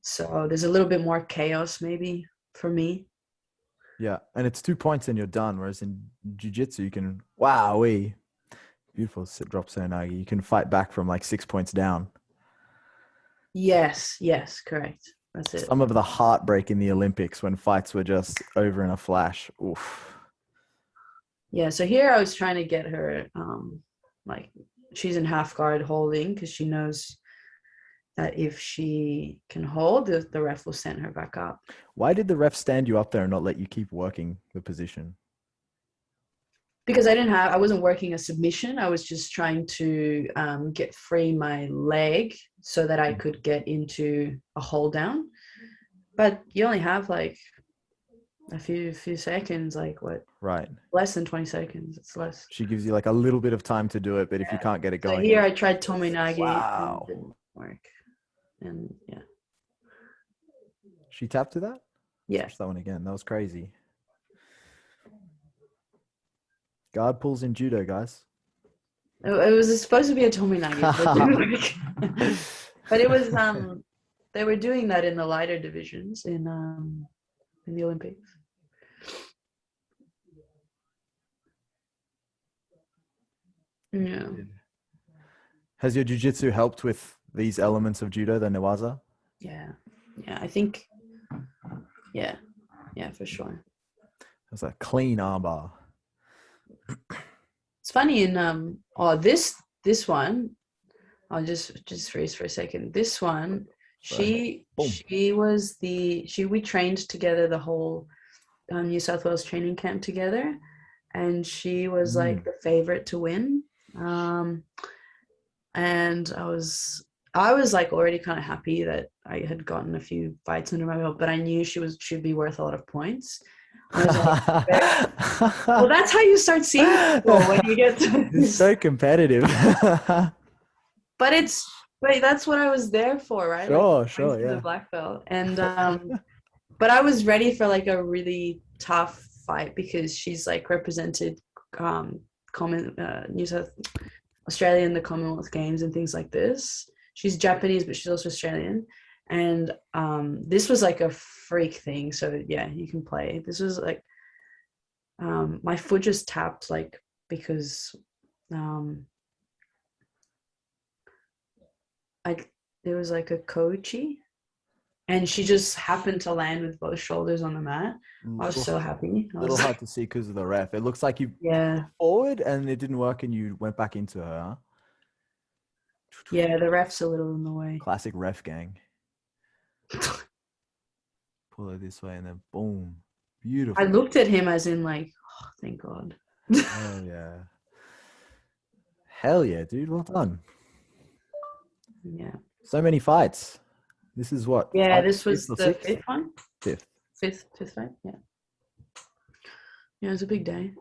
So there's a little bit more chaos maybe for me. Yeah, and it's 2 points and you're done. Whereas in jiu-jitsu, you can, beautiful sit drop sonagi. You can fight back from like 6 points down. Yes, correct. That's it. Some of the heartbreak in the Olympics when fights were just over in a flash. Oof. Yeah, so here I was trying to get her, like she's in half guard holding, because she knows that if she can hold, the ref will send her back up. Why did the ref stand you up there and not let you keep working the position? because I wasn't working a submission. I was just trying to get free my leg so that I could get into a hold down. But you only have like a few seconds, like what? Right. Less than 20 seconds. It's less. She gives you like a little bit of time to do it, but if you can't get it So going. here I tried Tominagi Wow. and it didn't work. And yeah. She tapped to that? Yeah. Watch that one again. That was crazy. Guard pulls in judo, guys. It was supposed to be a Tominagi, but it was they were doing that in the lighter divisions in the Olympics. Yeah. Has your jiu-jitsu helped with these elements of judo, the newaza? Yeah. I think. Yeah, for sure. It's a clean armbar. It's funny in this one. I'll just freeze for a second. This one, we trained together the whole New South Wales training camp together, and she was like the favorite to win. And I was like already kind of happy that I had gotten a few fights under my belt, but I knew she'd be worth a lot of points. I was like, well, that's how you start seeing people when you get to It's so competitive. but that's what I was there for, right? Sure, yeah. The black belt, and but I was ready for like a really tough fight because she's like represented New South Australia in the Commonwealth Games and things like this. She's Japanese, but she's also Australian. And this was like a freak thing. So yeah, you can play. This was like, my foot just tapped like, because there was like a koichi and she just happened to land with both shoulders on the mat. I was so happy. A little hard to see because of the ref. It looks like you forward and it didn't work and you went back into her, huh? Yeah, the ref's a little in the way. Classic ref gang. Pull it this way and then boom. Beautiful. I looked at him as in like, oh, thank God. Oh yeah. Hell yeah, dude. Well done. Yeah. So many fights. This is what? Yeah, this was the fifth one. Fifth fight. Yeah. Yeah, it was a big day.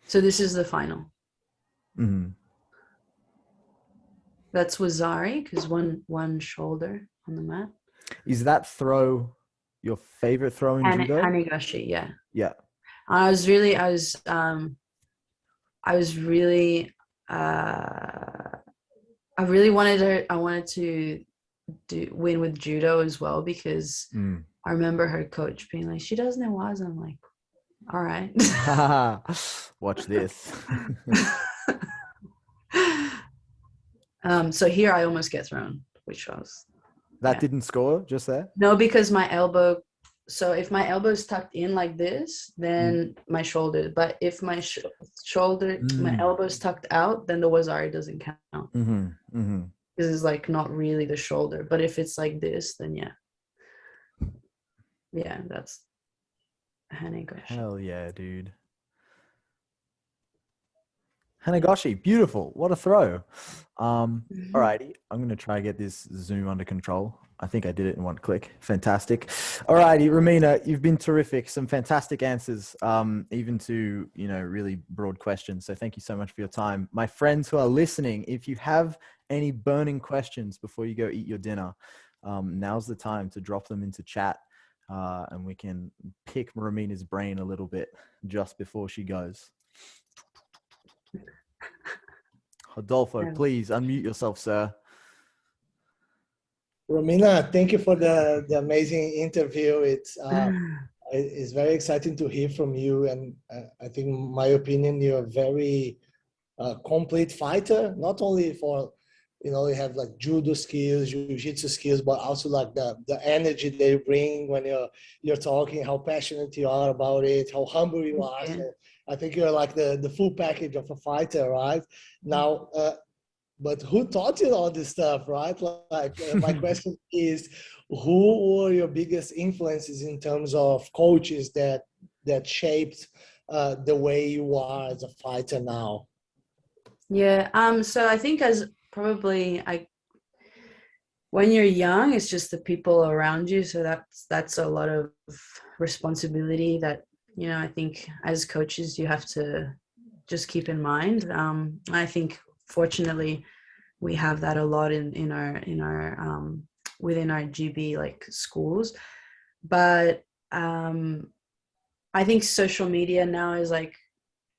So this is the final. Mm-hmm. That's Wazari because one shoulder on the mat. Is that throw your favorite throw in judo? Hanegashi, yeah. Yeah. I really wanted to win with judo as well because I remember her coach being like, she does newaza. I'm like, all right. Watch this. So here I almost get thrown, which was didn't score just there? No, because my elbow. So if my elbow is tucked in like this, then my shoulder. But if my my elbow is tucked out, then the wazari doesn't count. This is like not really the shoulder. But if it's like this, then yeah, that's Hanegashi. Hell yeah, dude. Hanegashi, beautiful. What a throw. Alrighty, I'm going to try to get this Zoom under control. I think I did it in one click. Fantastic. Alrighty, Romina, you've been terrific. Some fantastic answers, even to, really broad questions. So thank you so much for your time. My friends who are listening, if you have any burning questions before you go eat your dinner, now's the time to drop them into chat. And we can pick Romina's brain a little bit just before she goes. Adolfo, please unmute yourself, sir. Romina, thank you for the amazing interview. It's very exciting to hear from you. And I think, in my opinion, you're a very complete fighter, not only for, you have like judo skills, jiu-jitsu skills, but also like the energy they bring when you're talking, how passionate you are about it, how humble you are. So I think you're like the full package of a fighter, right? Now, but who taught you all this stuff, right? My question is, who were your biggest influences in terms of coaches that that shaped the way you are as a fighter now? Yeah. So I think when you're young, it's just the people around you. So that's a lot of responsibility that, I think as coaches, you have to just keep in mind. I think fortunately we have that a lot in our within our GB like schools, but I think social media now is like,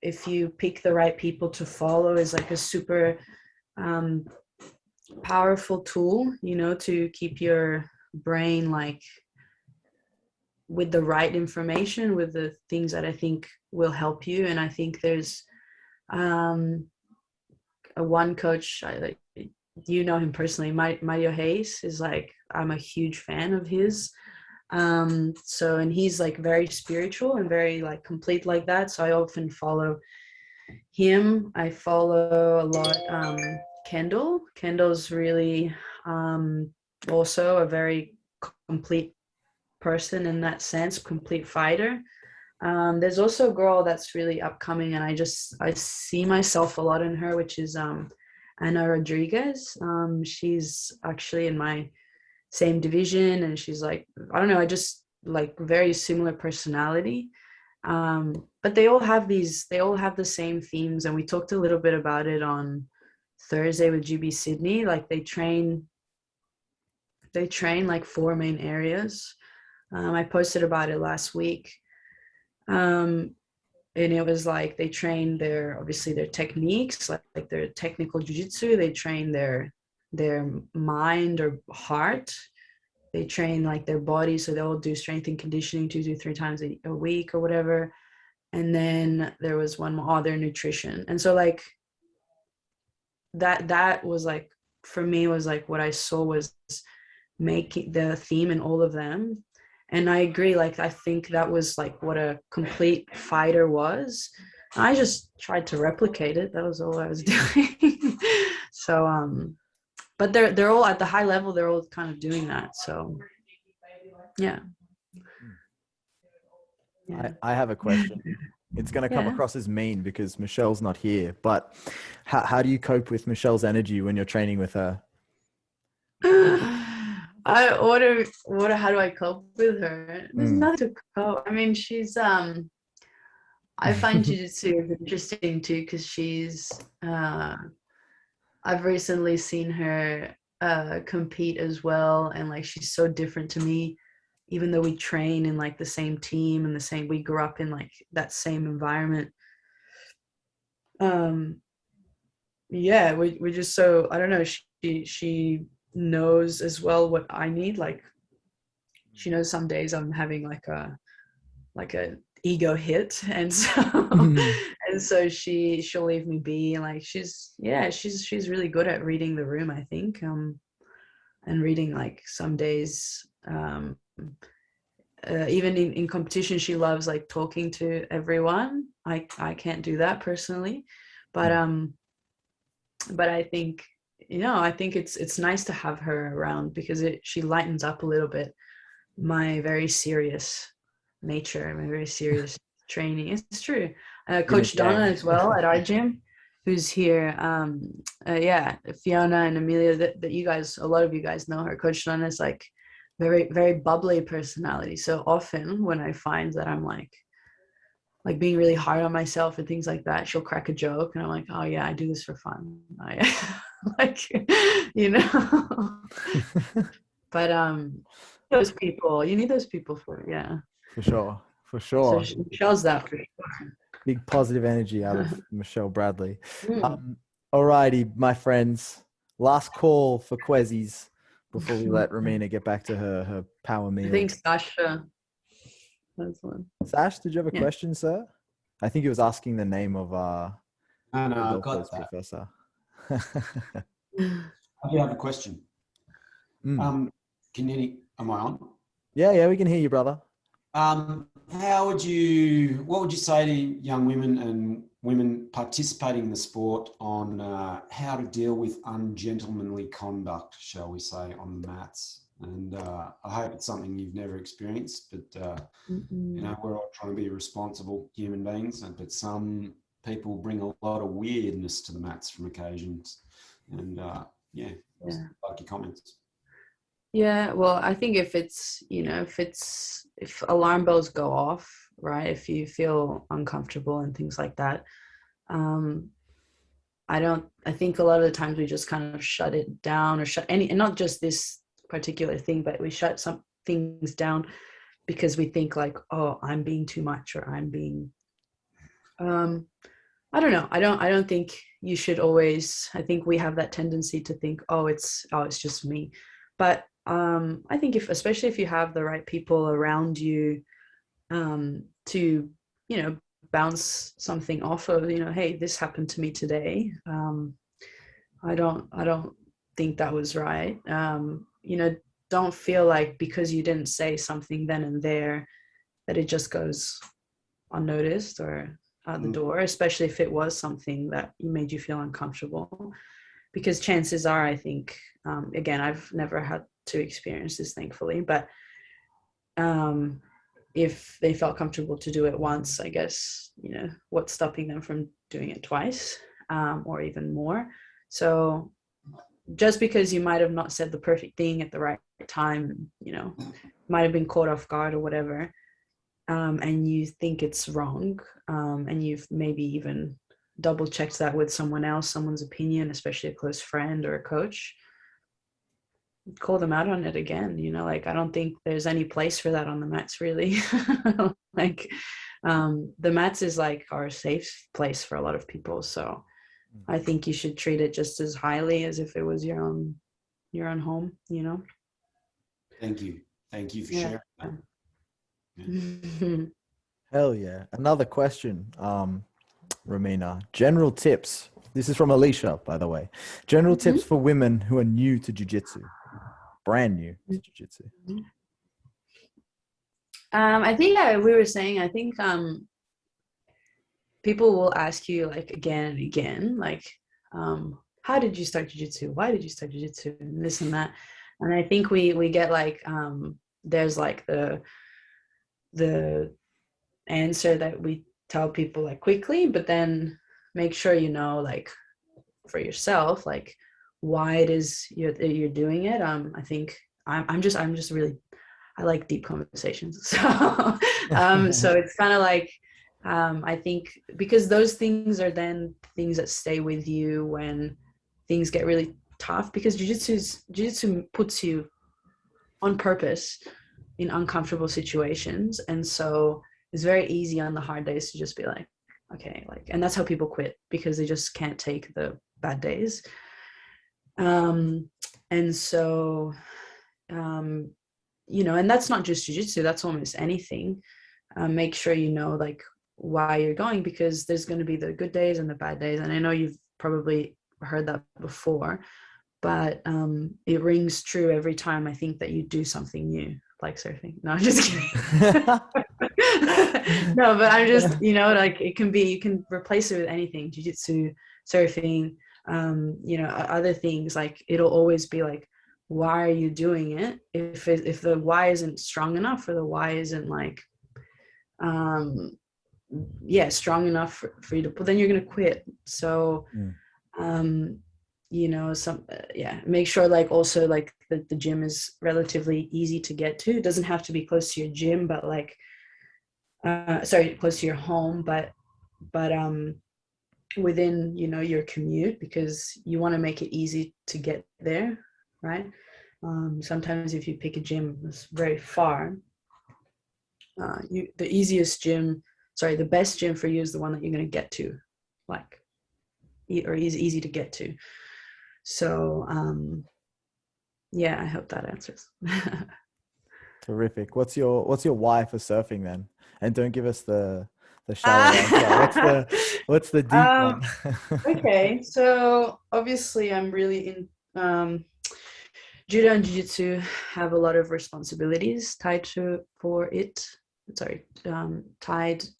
if you pick the right people to follow, is like a super powerful tool, to keep your brain like with the right information, with the things that I think will help you. And I think there's one coach, him personally, Mario Hayes is like, I'm a huge fan of his. And he's like very spiritual and very like complete like that. So I often follow him. I follow a lot Kendall. Kendall's really also a very complete person in that sense, complete fighter. There's also a girl that's really upcoming, and I see myself a lot in her, which is Anna Rodriguez. She's actually in my same division, and she's like, I don't know, I just like very similar personality. But they all have the same themes, and we talked a little bit about it on Thursday with GB Sydney. Like they train like 4 main areas. I posted about it last week. And it was like they train their techniques, like their technical jiu-jitsu. They train their mind or heart. They train like their body, so they'll do strength and conditioning 2 to 3 times a week or whatever. And then there was one more, their nutrition. And so like that was like, for me, was like what I saw was making the theme in all of them. And I agree, like I think that was like what a complete fighter was. I just tried to replicate it. That was all I was doing. So but they're all at the high level, they're all kind of doing that. So yeah. I have a question. It's going to come across as mean because Michelle's not here, but how do you cope with Michelle's energy when you're training with her? How do I cope with her? There's nothing to cope. I mean, she's I find Jiu-Jitsu interesting too, because she's I've recently seen her compete as well, and like she's so different to me, even though we train in like the same team and we grew up in like that same environment. Yeah, we're just so, I don't know, she knows as well what I need. Like she knows some days I'm having like a ego hit, and so she'll leave me be. Like she's really good at reading the room, I think, and reading like some days even in competition, she loves like talking to everyone. I can't do that personally, but I think I think it's nice to have her around, because she lightens up a little bit my very serious nature, my very serious training. It's true. Coach Donna as well at our gym, who's here. Fiona and Amelia, that you guys, a lot of you guys know her. Coach Donna is like very, very bubbly personality. So often when I find that I'm like being really hard on myself and things like that, she'll crack a joke, and I'm like, oh yeah, I do this for fun. Like, but those people, you need those people for sure. So Michelle's that for sure. Big positive energy out of Michelle Bradley. Alrighty, my friends, last call for Quezzies before we let Romina get back to her power meal. I think Sasha. That's one. Sash, did you have a question, sir? I think he was asking the name of No, I've got that. Professor. I do have a question. Am I on? Yeah, we can hear you, brother. What would you say to young women and women participating in the sport on how to deal with ungentlemanly conduct, shall we say, on the mats? And I hope it's something you've never experienced, but you know, we're all trying to be responsible human beings, but some people bring a lot of weirdness to the mats from occasions. And yeah, like your comments. Yeah, well, I think if it's, you know, if alarm bells go off, right, if you feel uncomfortable and things like that, I think a lot of the times we just kind of shut it down, or shut any, and not just this particular thing, but we shut some things down because we think like, oh, I'm being too much, or I'm being, I don't know. I don't think you should always, I think we have that tendency to think, oh, it's just me. But I think especially if you have the right people around you, to, you know, bounce something off of, you know, hey, this happened to me today. I don't think that was right. You know, don't feel like because you didn't say something then and there that it just goes unnoticed or out the door, especially if it was something that made you feel uncomfortable. Because chances are, I think, again, I've never had to experience this, thankfully, but if they felt comfortable to do it once, I guess, you know, what's stopping them from doing it twice, or even more? So just because you might have not said the perfect thing at the right time, you know, might have been caught off guard or whatever, and you think it's wrong, and you've maybe even double checked that with someone else, someone's opinion, especially a close friend or a coach, call them out on it again. You know, like, I don't think there's any place for that on the mats, really. Like, the mats is like our safe place for a lot of people. So I think you should treat it just as highly as if it was your own home, you know? Thank you for sharing that. Yeah. Hell yeah. Another question, Romina. General tips. This is from Alicia, by the way. General tips for women who are new to Jiu-Jitsu. Brand new to Jiu-Jitsu. I think we were saying, I think people will ask you, like, again and again, like, how did you start Jiu-Jitsu? Why did you start Jiu-Jitsu? And this and that. And I think we get like, there's like the answer that we tell people like quickly, but then make sure you know, like, for yourself, like, why it is you're doing it. I think I'm just really, I like deep conversations. So so it's kind of like, I think because those things are then things that stay with you when things get really tough, because Jiu-Jitsu puts you on purpose in uncomfortable situations. And so it's very easy on the hard days to just be like, okay, like, and that's how people quit, because they just can't take the bad days. And so, you know, and that's not just Jiu-Jitsu, that's almost anything. Make sure you know, like, why you're going, because there's going to be the good days and the bad days. And I know you've probably heard that before, but it rings true every time, I think, that you do something new, like surfing. No, I'm just kidding. No, but I'm just, you know, like, it can be, you can replace it with anything, Jiu-Jitsu, surfing, you know, other things. Like, it'll always be like, why are you doing it? If the why isn't strong enough, or the why isn't like, strong enough for you to pull, then you're going to quit. So, you know, make sure, like, also, like, the gym is relatively easy to get to. It doesn't have to be close to your gym, but like, close to your home, but within, you know, your commute, because you want to make it easy to get there, right? Sometimes if you pick a gym that's very far, the best gym for you is the one that you're going to get to, like, or is easy to get to. So I hope that answers. Terrific. What's your why for surfing then? And don't give us the shallow answer. What's the deep one? Okay, so obviously I'm really in Judo and Jiu-Jitsu have a lot of responsibilities tied to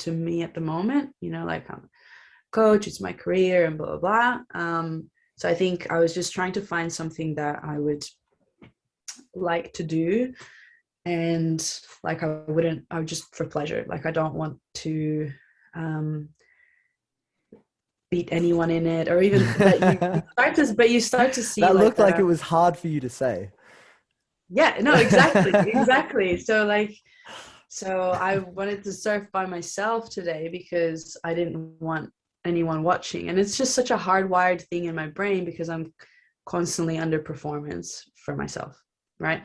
me at the moment. You know, like, I'm a coach, it's my career, and blah, blah, blah. So I think I was just trying to find something that I would like to do. And like I would just for pleasure. Like I don't want to beat anyone in it, or even but you start to see that like looked like it was hard for you to say. Yeah, no, exactly. Exactly. So I wanted to surf by myself today because I didn't want anyone watching. And it's just such a hardwired thing in my brain because I'm constantly under performance for myself, right?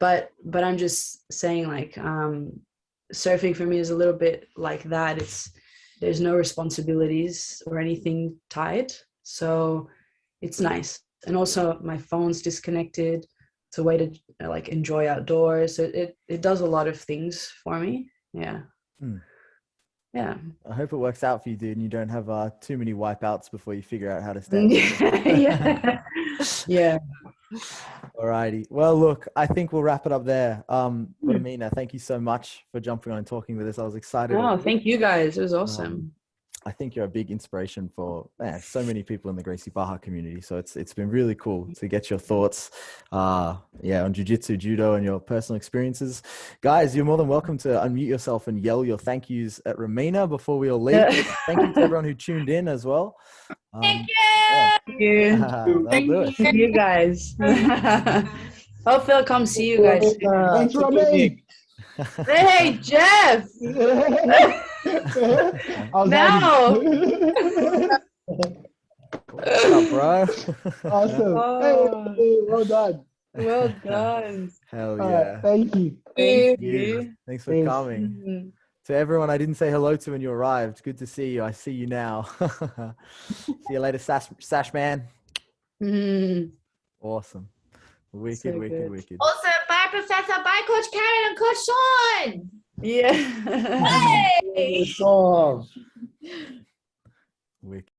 But I'm just saying, like, surfing for me is a little bit like that. There's no responsibilities or anything tied. So it's nice. And also my phone's disconnected. It's a way to like enjoy outdoors. It does a lot of things for me. Yeah. Yeah. I hope it works out for you, dude, and you don't have too many wipeouts before you figure out how to stay. Yeah. Yeah. Alrighty. Well, look, I think we'll wrap it up there. Romina, thank you so much for jumping on and talking with us. I was excited. Oh, thank you guys. It was awesome. I think you're a big inspiration for so many people in the Gracie Barra community. So it's been really cool to get your thoughts, on Jiu-Jitsu, Judo, and your personal experiences. Guys, you're more than welcome to unmute yourself and yell your thank yous at Romina before we all leave. Thank you to everyone who tuned in as well. Thank you. Thank you. Thank you guys. Hope I'll come see you guys. Thanks, Robbie. Hey, Jeff. Now. What's up, bro? Awesome. Oh. Hey, well done. Well done. Hell yeah. Thank you. Thank you. Thanks for coming. To everyone I didn't say hello to when you arrived, good to see you. I see you now. See you later, Sash man. Awesome. Wicked. Also, bye, Professor. Bye, Coach Karen and Coach Sean. Yeah. Hey. Awesome. Wicked.